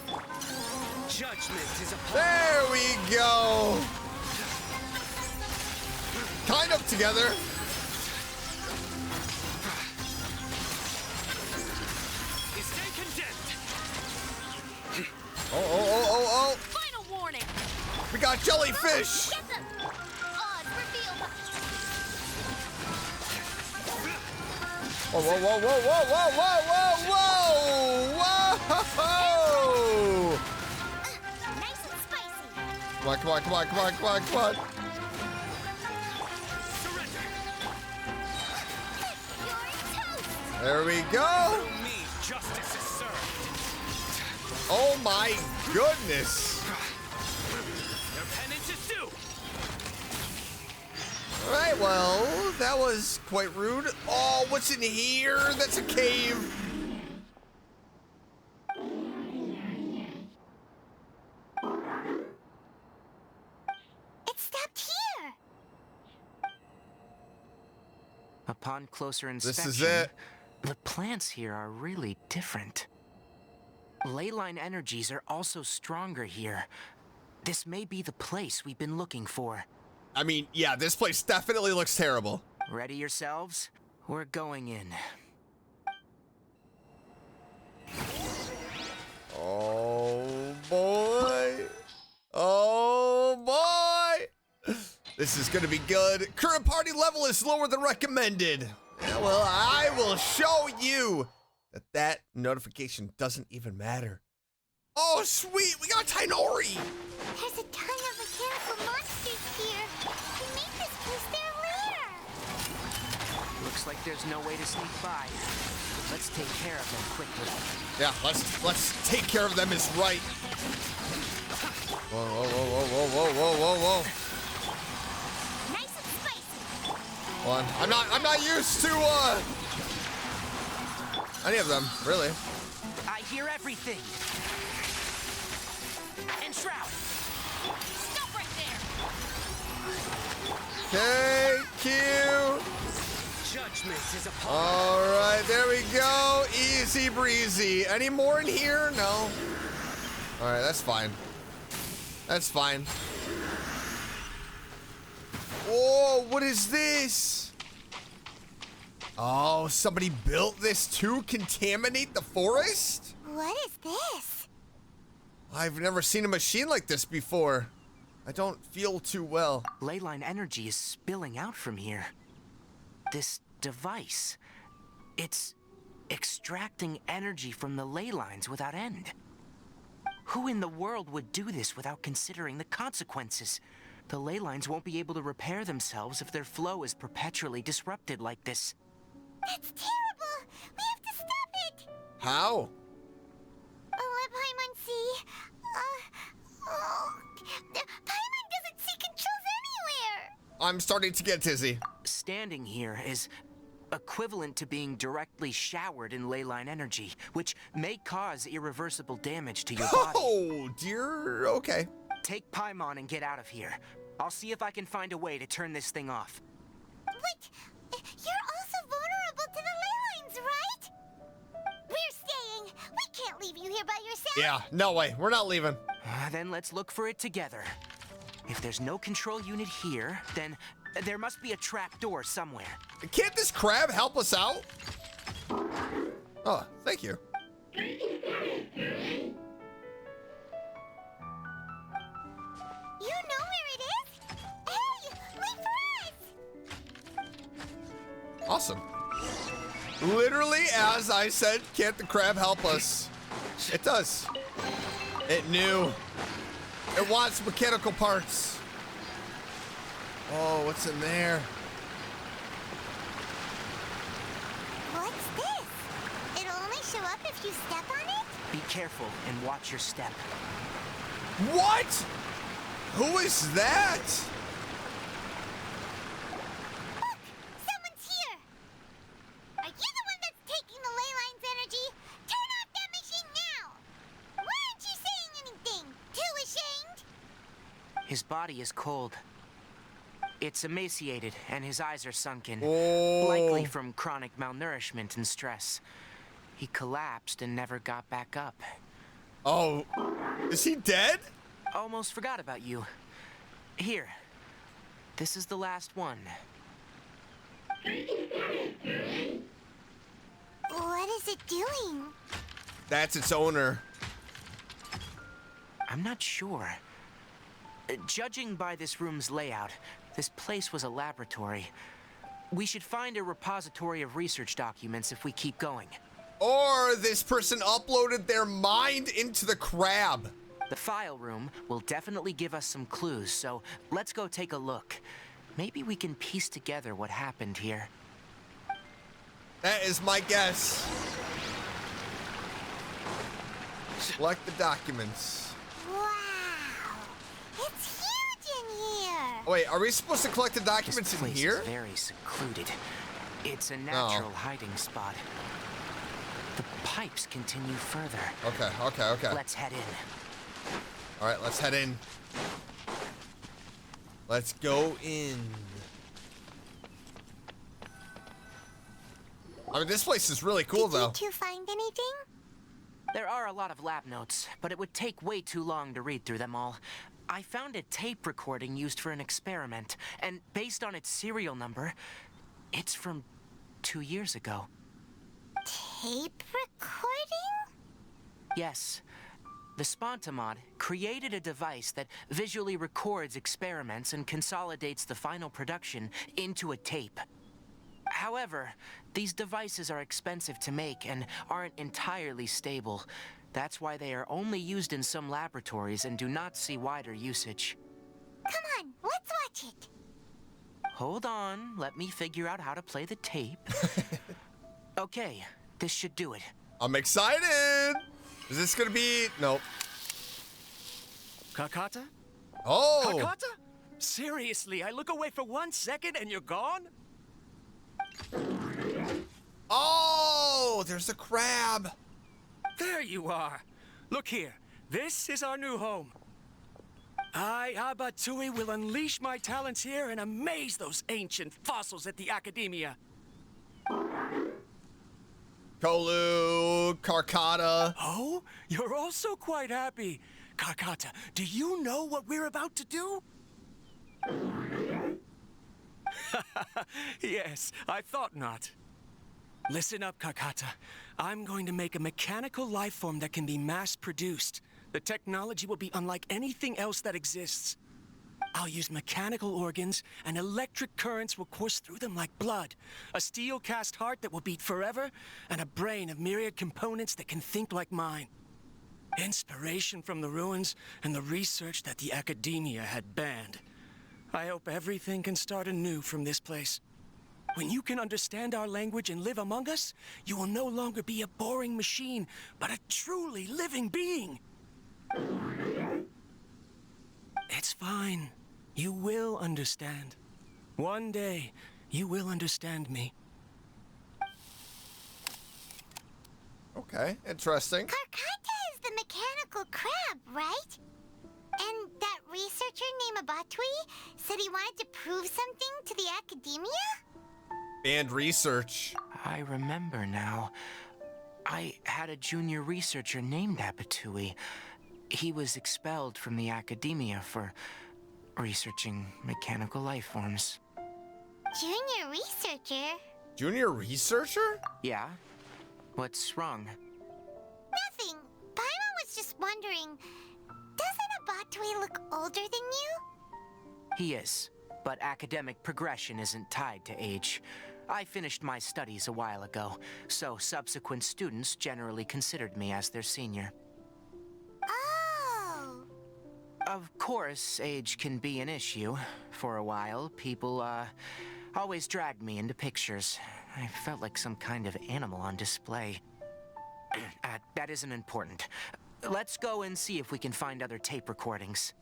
Judgment is upon There we go. Kind of together. Stay condemned. Oh. Final warning! We got jellyfish. Get them! Oz revealed. Whoa. Nice and spicy. Come on. You're toast. There we go. Through me, justice is served. Oh my goodness. Your penance is due. All right, well, that was quite rude. Oh, what's in here? That's a cave. Upon closer inspection, This is it. the plants here are really different. Leyline energies are also stronger here. This may be the place we've been looking for. I mean, yeah, this place definitely looks terrible. Ready yourselves? We're going in. Oh boy. Oh boy. This is gonna be good. Current party level is lower than recommended. Yeah, well, I will show you that notification doesn't even matter. Oh, sweet, we got Tighnari. There's a ton of mechanical monsters here. They make this place their lair. Looks like there's no way to sneak by. Let's take care of them quickly. Yeah, let's take care of them is right. Whoa, whoa, whoa, whoa, whoa, whoa, whoa, whoa. Nice and spicy. Hold on. I'm not used to any of them, really. I hear everything. And Shroud. Stop right there! Okay, Q. Judgment is upon. All right, there we go. Easy breezy. Any more in here? No. All right, that's fine. That's fine. Whoa, what is this? Oh, somebody built this to contaminate the forest? What is this? I've never seen a machine like this before. I don't feel too well. Leyline energy is spilling out from here. This device, it's extracting energy from the ley lines without end. Who in the world would do this without considering the consequences? The ley lines won't be able to repair themselves if their flow is perpetually disrupted like this. That's terrible. We have to stop it. How? Let Paimon see. Paimon doesn't see controls anywhere. I'm starting to get dizzy. Standing here is equivalent to being directly showered in leyline energy, which may cause irreversible damage to your body. Oh, dear. Okay. Take Paimon and get out of here. I'll see if I can find a way to turn this thing off. But you're also vulnerable to the ley lines, right? We're staying. We can't leave you here by yourself. Yeah, no way. We're not leaving. Then let's look for it together. If there's no control unit here, then there must be a trap door somewhere. Can't this crab help us out? Oh, thank you. You know where it is? Hey, wait for us! Awesome. Literally, as I said, can't the crab help us? It does. It knew. It wants mechanical parts. Oh, what's in there? What's this? It'll only show up if you step on it? Be careful and watch your step. What? Who is that? Look! Someone's here! Are you the one that's taking the ley line's energy? Turn off that machine now! Why aren't you saying anything? Too ashamed? His body is cold. It's emaciated, and his eyes are sunken. Oh. Likely from chronic malnourishment and stress. He collapsed and never got back up. Oh, is he dead? Almost forgot about you. Here. This is the last one. What is it doing? That's its owner. I'm not sure. Judging by this room's layout, this place was a laboratory. We should find a repository of research documents if we keep going. Or this person uploaded their mind into the crab. The file room will definitely give us some clues, so let's go take a look. Maybe we can piece together what happened here. That is my guess. Select the documents. Wow! It's huge in here! Oh, wait, are we supposed to collect the documents This in place here? is very secluded. It's a natural hiding spot. The pipes continue further. Okay. Let's head in. All right, let's head in. Let's go in. I mean, this place is really cool, though. Did you two find anything? There are a lot of lab notes, but it would take way too long to read through them all. I found a tape recording used for an experiment, and based on its serial number, it's from 2 years ago. Tape recording? Yes. The Spontamod created a device that visually records experiments and consolidates the final production into a tape. However, these devices are expensive to make and aren't entirely stable. That's why they are only used in some laboratories and do not see wider usage. Come on, let's watch it. Hold on, let me figure out how to play the tape. Okay, this should do it. I'm excited. Is this gonna be? Nope. Kakata? Oh. Kakata? Seriously, I look away for 1 second and you're gone? Oh, there's a crab. There you are. Look here. This is our new home. I, Abatui, will unleash my talents here and amaze those ancient fossils at the Academia. Kolu, Karkata. Oh, you're also quite happy. Karkata, do you know what we're about to do? Yes, I thought not. Listen up, Karkata. I'm going to make a mechanical life form that can be mass-produced. The technology will be unlike anything else that exists. I'll use mechanical organs, and electric currents will course through them like blood. A steel-cast heart that will beat forever, and a brain of myriad components that can think like mine. Inspiration from the ruins and the research that the Academia had banned. I hope everything can start anew from this place. When you can understand our language and live among us, you will no longer be a boring machine, but a truly living being. It's fine. You will understand. One day, you will understand me. Okay, interesting. Karkata is the mechanical crab, right? And that researcher named Abatui said he wanted to prove something to the Academia? And research. I remember now. I had a junior researcher named Abatui. He was expelled from the Academia for researching mechanical life forms. Junior researcher? Junior researcher? Yeah? What's wrong? Nothing. Paimon was just wondering, doesn't Abatui look older than you? He is, but academic progression isn't tied to age. I finished my studies a while ago, so subsequent students generally considered me as their senior. Oh. Of course, age can be an issue. For a while, people, always dragged me into pictures. I felt like some kind of animal on display. That isn't important. Let's go and see if we can find other tape recordings.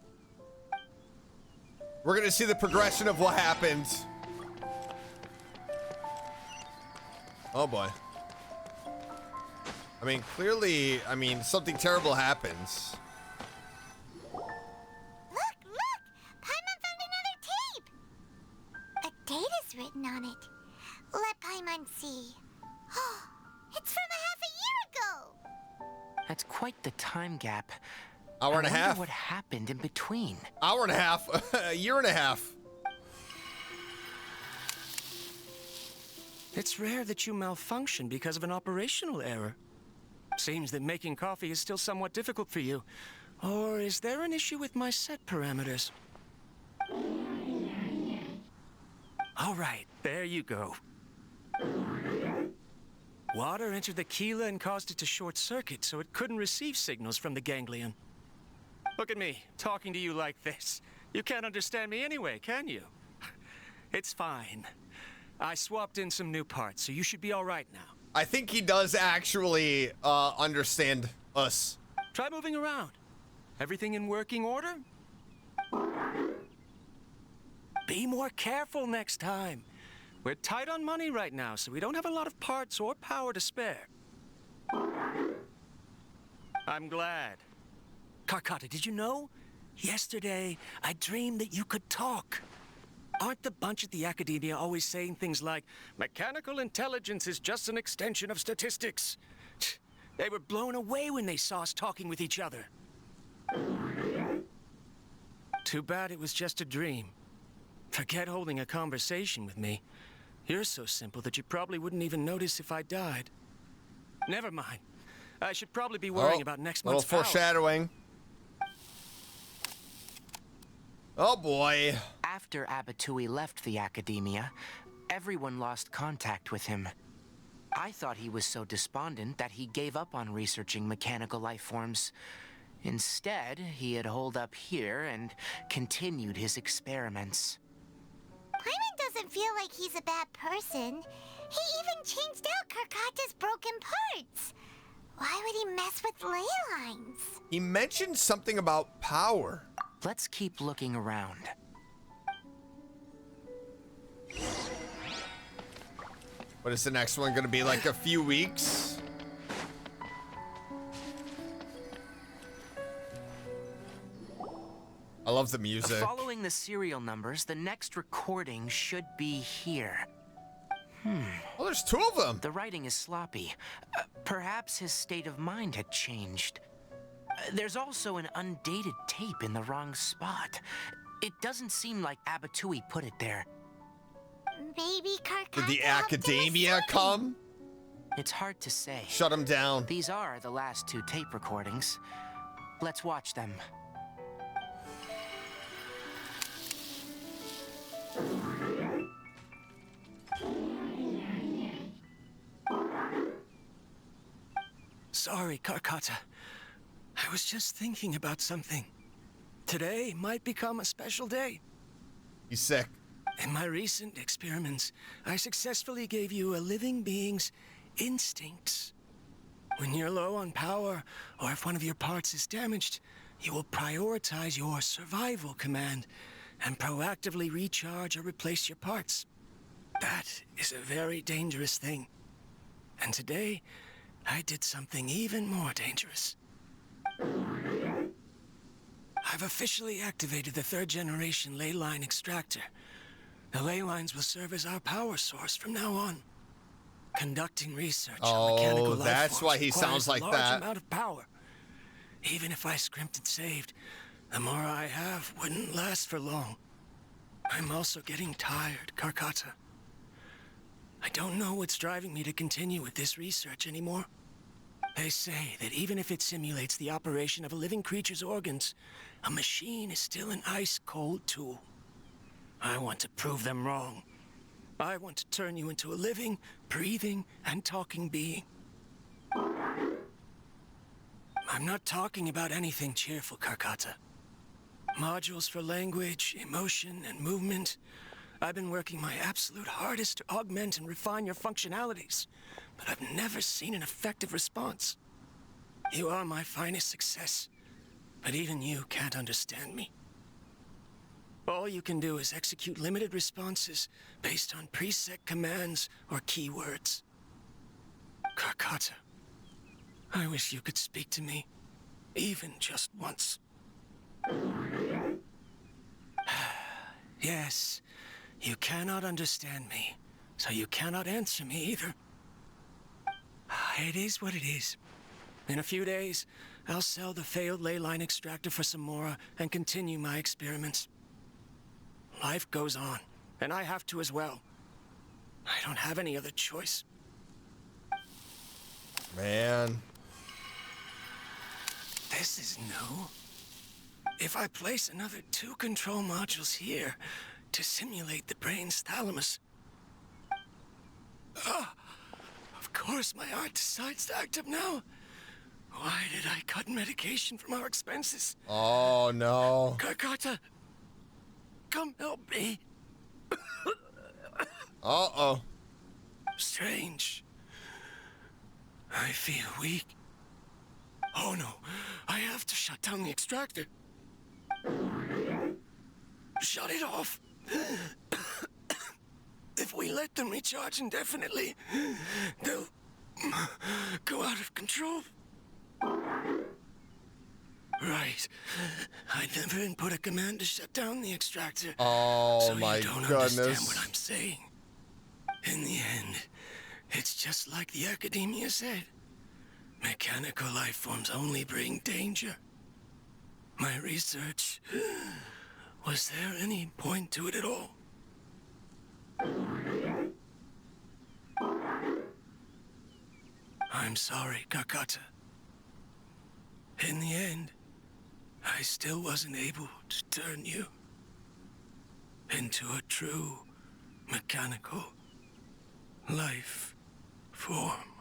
We're gonna see the progression of what happened. Oh boy. I mean, clearly, something terrible happens. Look! Paimon found another tape! A date is written on it. Let Paimon see. It's from a half a year ago! That's quite the time gap. Hour and a I wonder half. what happened in between. Hour and a half. A year and a half. It's rare that you malfunction because of an operational error. Seems that making coffee is still somewhat difficult for you. Or is there an issue with my set parameters? All right, there you go. Water entered the Keela and caused it to short circuit, so it couldn't receive signals from the ganglion. Look at me, talking to you like this. You can't understand me anyway, can you? It's fine. I swapped in some new parts, so you should be all right now. I think he does actually understand us. Try moving around. Everything in working order? Be more careful next time. We're tight on money right now, so we don't have a lot of parts or power to spare. I'm glad. Karkata, did you know? Yesterday, I dreamed that you could talk. Aren't the bunch at the Academia always saying things like, mechanical intelligence is just an extension of statistics? They were blown away when they saw us talking with each other. Too bad it was just a dream. Forget holding a conversation with me. You're so simple that you probably wouldn't even notice if I died. Never mind. I should probably be worrying about next month's little foreshadowing. Oh boy. After Abatui left the Academia, everyone lost contact with him. I thought he was so despondent that he gave up on researching mechanical life forms. Instead, he had holed up here and continued his experiments. Paimon doesn't feel like he's a bad person. He even changed out Karkata's broken parts. Why would he mess with ley lines? He mentioned something about power. Let's keep looking around. What is the next one gonna be, like a few weeks? I love the music. Following the serial numbers, the next recording should be here. Oh, there's two of them. The writing is sloppy. Perhaps his state of mind had changed. There's also an undated tape in the wrong spot. It doesn't seem like Abatui put it there. Maybe Karkata Did the Academia come? It's hard to say. Shut him down. These are the last two tape recordings. Let's watch them. Sorry, Karkata. I was just thinking about something. Today might become a special day. He's sick. In my recent experiments, I successfully gave you a living being's instincts. When you're low on power, or if one of your parts is damaged, you will prioritize your survival command and proactively recharge or replace your parts. That is a very dangerous thing. And today, I did something even more dangerous. I've officially activated the third-generation ley line extractor. The ley lines will serve as our power source from now on. Conducting research on mechanical life that's forms why he sounds like requires a large that. amount of power. Even if I scrimped and saved, the more I have wouldn't last for long. I'm also getting tired, Karkata. I don't know what's driving me to continue with this research anymore. They say that even if it simulates the operation of a living creature's organs, a machine is still an ice-cold tool. I want to prove them wrong. I want to turn you into a living, breathing, and talking being. I'm not talking about anything cheerful, Karkata. Modules for language, emotion, and movement. I've been working my absolute hardest to augment and refine your functionalities, but I've never seen an effective response. You are my finest success, but even you can't understand me. All you can do is execute limited responses based on preset commands or keywords. Karkata, I wish you could speak to me, even just once. Yes, you cannot understand me, so you cannot answer me either. It is what it is. In a few days, I'll sell the failed ley line extractor for some more and continue my experiments. Life goes on, and I have to as well. I don't have any other choice. Man. This is new. If I place another 2 control modules here to simulate the brain's thalamus... of course my heart decides to act up now. Why did I cut medication from our expenses? Oh, no. Karkata, come help me. Uh-oh. Strange. I feel weak. Oh no, I have to shut down the extractor. Shut it off. If we let them recharge indefinitely, they'll go out of control. Right. I never input a command to shut down the extractor. Oh so my you don't goodness. understand what I'm saying. In the end, it's just like the Academia said. Mechanical life forms only bring danger. My research... Was there any point to it at all? I'm sorry, Kakata. In the end, I still wasn't able to turn you into a true mechanical life form.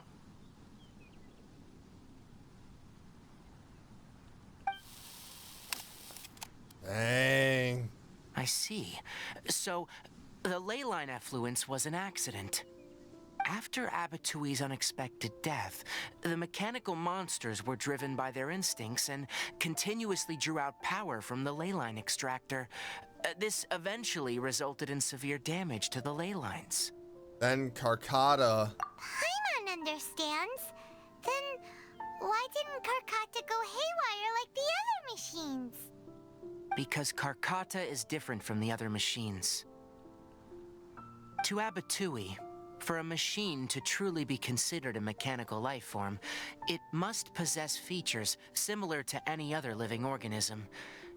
Dang. I see. So, the ley line effluence was an accident. After Abatui's unexpected death, the mechanical monsters were driven by their instincts and continuously drew out power from the ley line extractor. This eventually resulted in severe damage to the ley lines. Then Karkata. Paimon understands. Then why didn't Karkata go haywire like the other machines? Because Karkata is different from the other machines. To Abatui, for a machine to truly be considered a mechanical life form, it must possess features similar to any other living organism.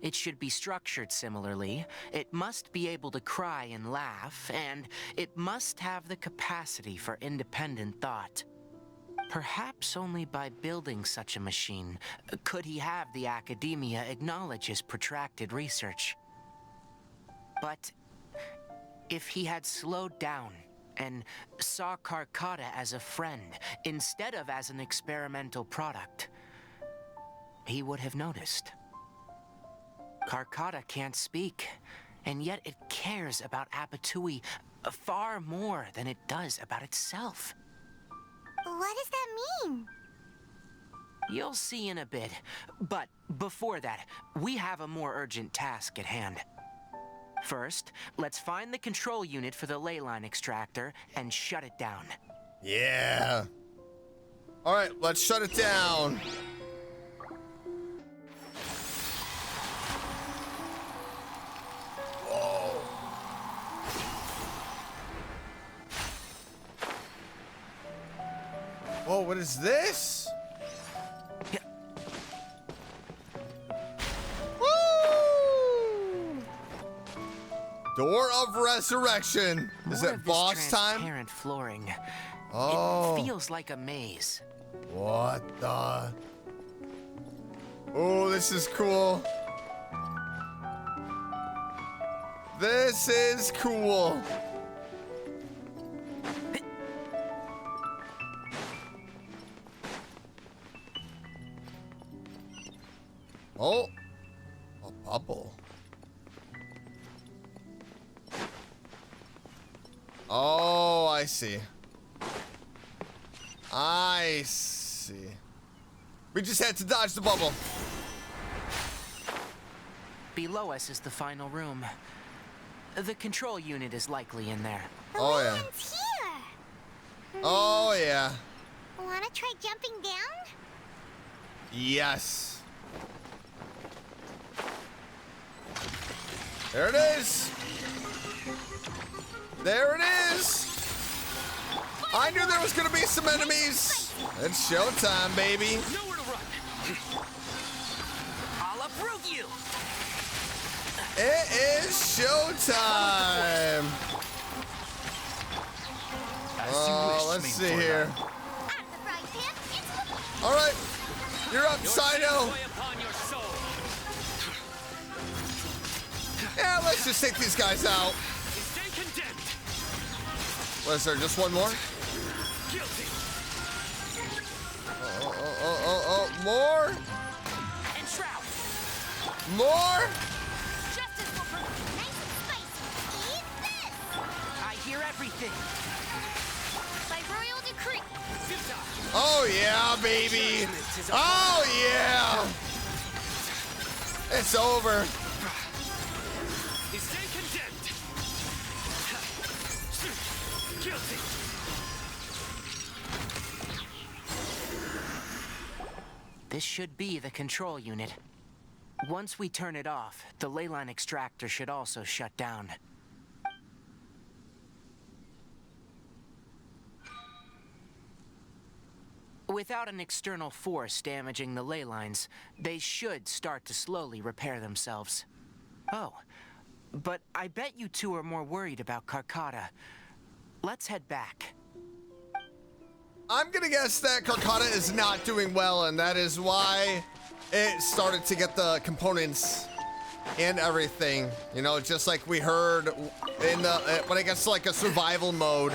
It should be structured similarly, it must be able to cry and laugh, and it must have the capacity for independent thought. Perhaps only by building such a machine could he have the Academia acknowledge his protracted research. But if he had slowed down and saw Karkata as a friend instead of as an experimental product, he would have noticed. Karkata can't speak, and yet it cares about Abatui far more than it does about itself. What does that mean? You'll see in a bit, but before that, we have a more urgent task at hand. First, let's find the control unit for the ley line extractor and shut it down. Yeah. All right, let's shut it down. Whoa. Whoa, what is this? Woo! Door of Resurrection. Is it boss time? Transparent flooring. Oh. It feels like a maze. What the? Oh, this is cool. This is cool. Oh, a bubble. Oh, I see. I see. We just had to dodge the bubble. Below us is the final room. The control unit is likely in there. Oh, yeah. It's here. Oh, yeah. Wanna try jumping down? Yes. There it is. There it is. I knew there was gonna be some enemies. It's showtime, baby. Nowhere to run. I'll uproot you. It is showtime. Oh, let's see here. All right, you're up, Sino. Yeah, let's just take these guys out. What is there, just one more? Oh, more? More? I hear everything. By royal decree. Oh, yeah, baby. Oh, yeah. It's over. Stay condemned. Guilty. This should be the control unit. Once we turn it off, the ley line extractor should also shut down. Without an external force damaging the ley lines, they should start to slowly repair themselves. Oh, but I bet you two are more worried about Karkata. Let's head back. I'm gonna guess that Karkata is not doing well, and that is why it started to get the components and everything. You know, just like we heard in the when it gets to like a survival mode,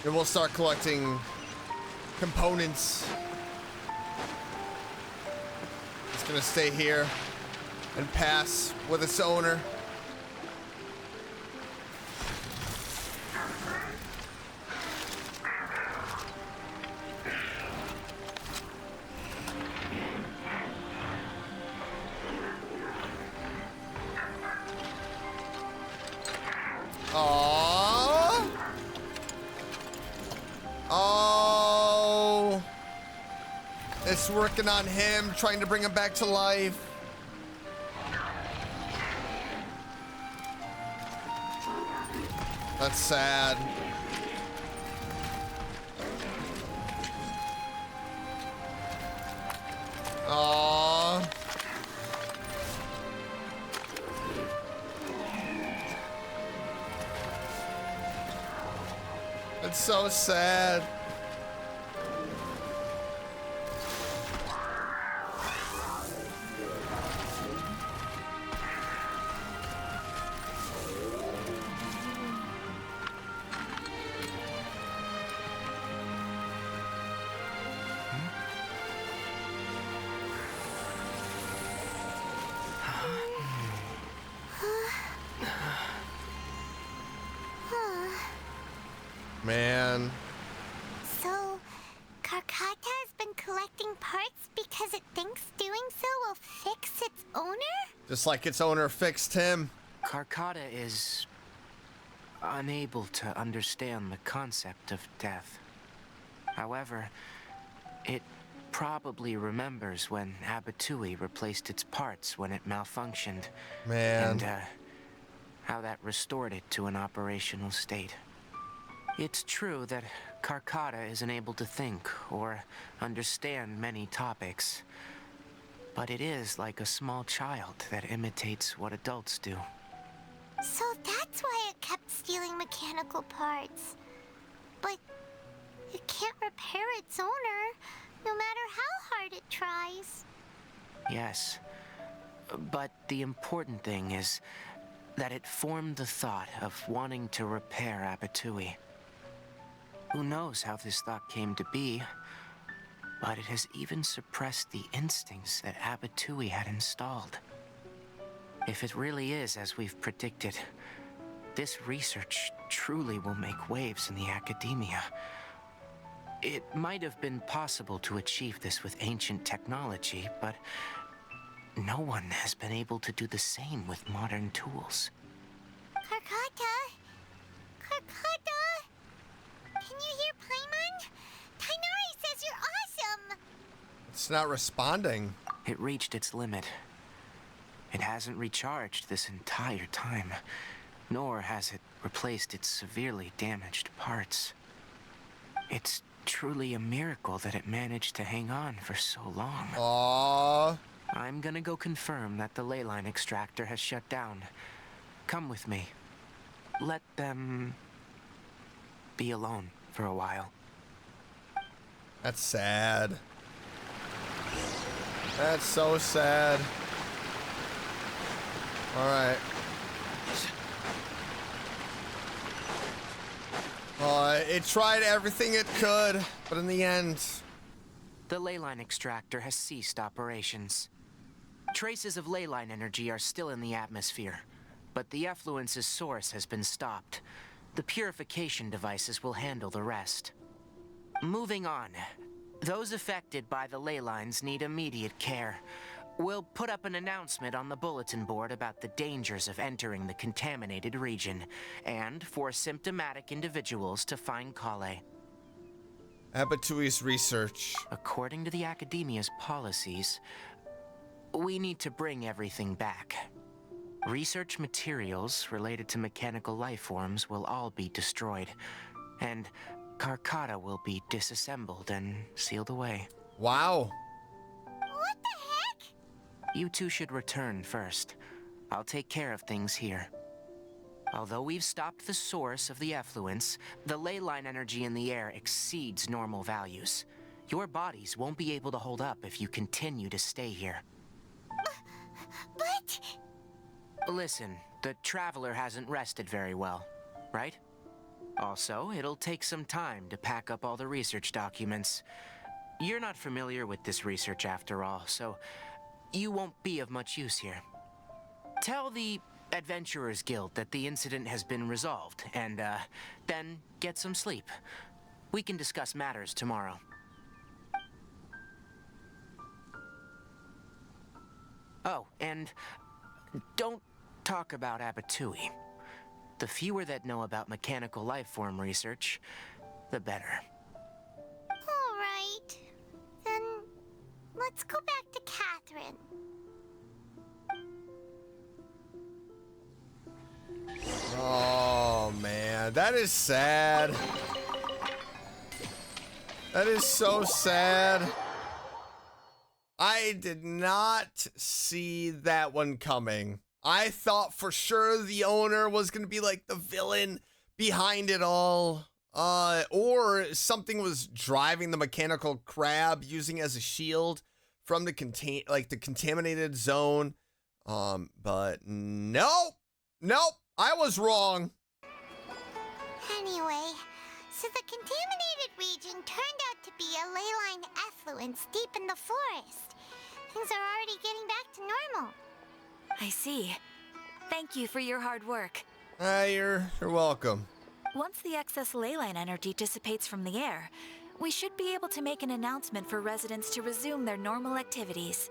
it will start collecting components. It's gonna stay here and pass with its owner. Aww. Oh. It's working on him, trying to bring him back to life. That's sad. Aww. It's so sad. Man. So, Karkata has been collecting parts because it thinks doing so will fix its owner? Just like its owner fixed him. Karkata is unable to understand the concept of death. However, it probably remembers when Abatui replaced its parts when it malfunctioned. Man. And how that restored it to an operational state. It's true that Karkata isn't able to think or understand many topics, but it is like a small child that imitates what adults do. So that's why it kept stealing mechanical parts. But it can't repair its owner, no matter how hard it tries. Yes, but the important thing is that it formed the thought of wanting to repair Abatui. Who knows how this thought came to be, but it has even suppressed the instincts that Abatui had installed. If it really is as we've predicted, this research truly will make waves in the academia. It might have been possible to achieve this with ancient technology, but no one has been able to do the same with modern tools. Karkata? Karkata? Can you hear Paimon? Tighnari says you're awesome! It's not responding. It reached its limit. It hasn't recharged this entire time, nor has it replaced its severely damaged parts. It's truly a miracle that it managed to hang on for so long. Aww. I'm gonna go confirm that the ley line extractor has shut down. Come with me. Let them be alone for a while. That's sad. That's so sad. Alright. It tried everything it could, but in the end... The ley line extractor has ceased operations. Traces of ley line energy are still in the atmosphere, but the effluence's source has been stopped. The purification devices will handle the rest. Moving on. Those affected by the ley lines need immediate care. We'll put up an announcement on the bulletin board about the dangers of entering the contaminated region, and for symptomatic individuals to find Kale. Abatui's research. According to the Academia's policies, we need to bring everything back. Research materials related to mechanical life forms will all be destroyed, and Karkata will be disassembled and sealed away. Wow. What the heck? You two should return first. I'll take care of things here. Although we've stopped the source of the effluence, the ley line energy in the air exceeds normal values. Your bodies won't be able to hold up if you continue to stay here. But... Listen, the Traveler hasn't rested very well, right? Also, it'll take some time to pack up all the research documents. You're not familiar with this research after all, so you won't be of much use here. Tell the Adventurers Guild that the incident has been resolved, and then get some sleep. We can discuss matters tomorrow. Oh, and don't talk about Abatui. The fewer that know about mechanical life form research, the better. All right. Then let's go back to Catherine. Oh, man. That is sad. That is so sad. I did not see that one coming. I thought for sure the owner was going to be like the villain behind it all. Or something was driving the mechanical crab using as a shield from the contaminated zone. But nope. I was wrong. Anyway, so the contaminated region turned out to be a ley line effluence deep in the forest. Things are already getting back to normal. I see. Thank you for your hard work. You're welcome. Once the excess ley line energy dissipates from the air, we should be able to make an announcement for residents to resume their normal activities.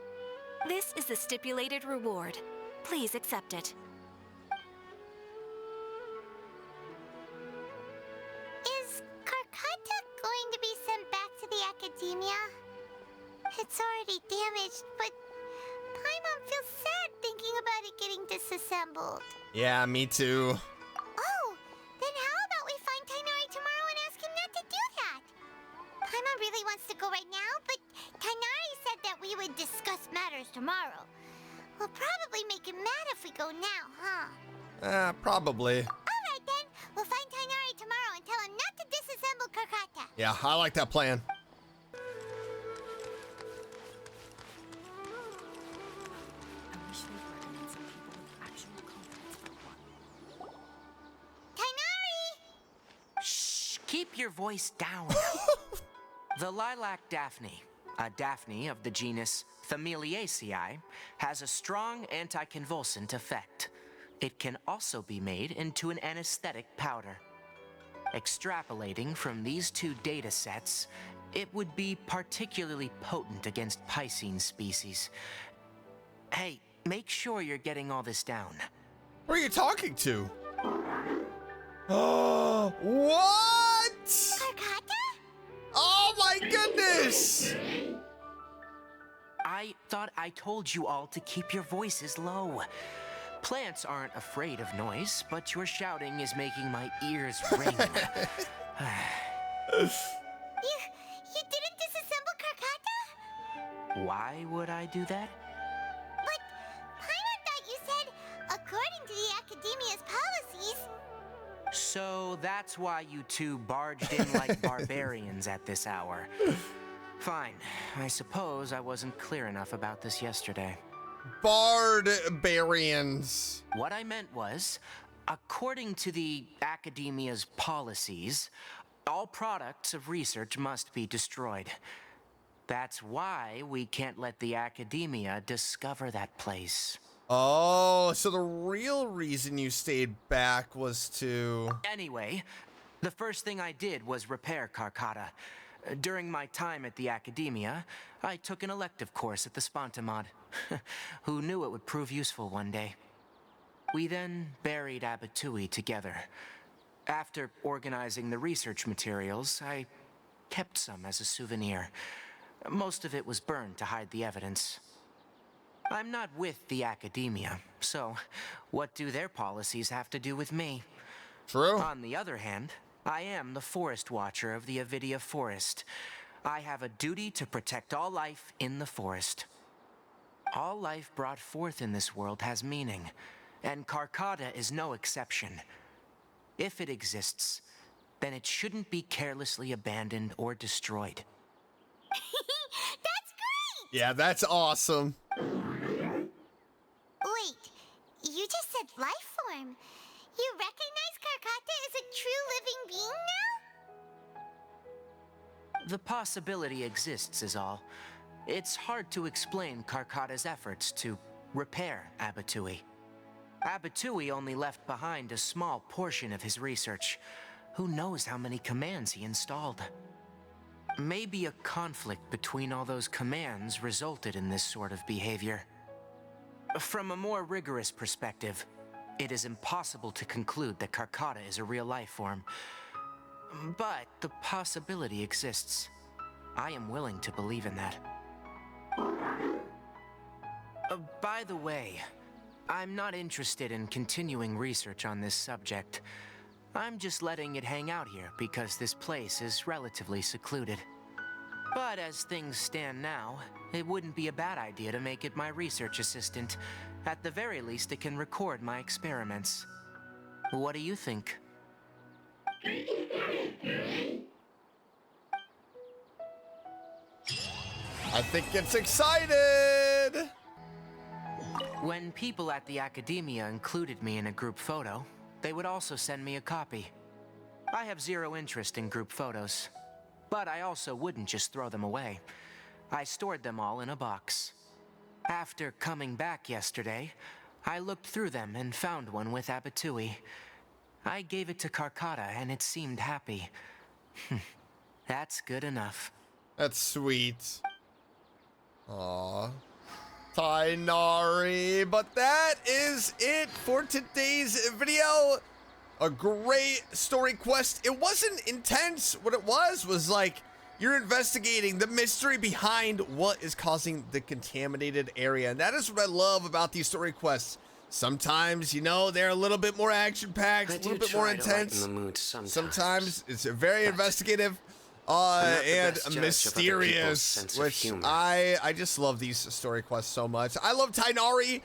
This is the stipulated reward. Please accept it. Is Karkata going to be sent back to the Academia? It's already damaged, but Paimon feels sad thinking about it getting disassembled. Yeah, me too. Oh, then how about we find Tighnari tomorrow and ask him not to do that? Paimon really wants to go right now, but Tighnari said that we would discuss matters tomorrow. We'll probably make him mad if we go now, huh? Probably. All right then, we'll find Tighnari tomorrow and tell him not to disassemble Karkata. Yeah, I like that plan. Keep your voice down. The lilac daphne, a daphne of the genus Thameliaceae, has a strong anticonvulsant effect. It can also be made into an anesthetic powder. Extrapolating from these two data sets, it would be particularly potent against Piscine species. Hey, make sure you're getting all this down. Who are you talking to? Oh, what? Karkata? Oh my goodness! I thought I told you all to keep your voices low. Plants aren't afraid of noise, but your shouting is making my ears ring. You didn't disassemble Karkata? Why would I do that? But Paimon thought you said, according to the Academia's policies... So that's why you two barged in like barbarians at this hour. Fine. I suppose I wasn't clear enough about this yesterday. Barbarians. What I meant was, according to the Academia's policies, all products of research must be destroyed. That's why we can't let the Academia discover that place. Oh, so the real reason you stayed back was to... Anyway, the first thing I did was repair Karkata. During my time at the Academia, I took an elective course at the Spontamod. Who knew it would prove useful one day? We then buried Abatui together. After organizing the research materials, I kept some as a souvenir. Most of it was burned to hide the evidence. I'm not with the academia, so what do their policies have to do with me? True. On the other hand, I am the Forest Watcher of the Avidia Forest. I have a duty to protect all life in the forest. All life brought forth in this world has meaning, and Karkata is no exception. If it exists, then it shouldn't be carelessly abandoned or destroyed. That's great! Yeah, that's awesome. Wait, you just said life form. You recognize Karkata as a true living being now? The possibility exists is all. It's hard to explain Karkata's efforts to repair Abatui. Abatui only left behind a small portion of his research. Who knows how many commands he installed? Maybe a conflict between all those commands resulted in this sort of behavior. From a more rigorous perspective, it is impossible to conclude that Karkata is a real life form. But the possibility exists. I am willing to believe in that. By the way, I'm not interested in continuing research on this subject. I'm just letting it hang out here because this place is relatively secluded. But as things stand now, it wouldn't be a bad idea to make it my research assistant. At the very least, it can record my experiments. What do you think? I think it's excited. When people at the academia included me in a group photo, they would also send me a copy. I have zero interest in group photos, but I also wouldn't just throw them away. I stored them all in a box. After coming back yesterday, I looked through them and found one with Abatui. I gave it to Karkata and it seemed happy. That's good enough. That's sweet. Aww. Tighnari. But that is it for today's video. A great story quest. It wasn't intense. What it was like you're investigating the mystery behind what is causing the contaminated area. And that is what I love about these story quests. Sometimes, you know, they're a little bit more action-packed, a little bit more intense. Sometimes it's very investigative and mysterious, which I just love these story quests so much. I love Tighnari.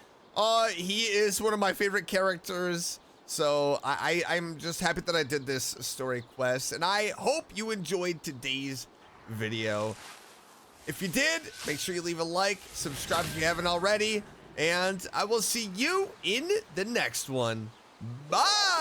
He is one of my favorite characters. So I'm just happy that I did this story quest, and I hope you enjoyed today's video. If you did, make sure you leave a like, subscribe if you haven't already, and I will see you in the next one. Bye!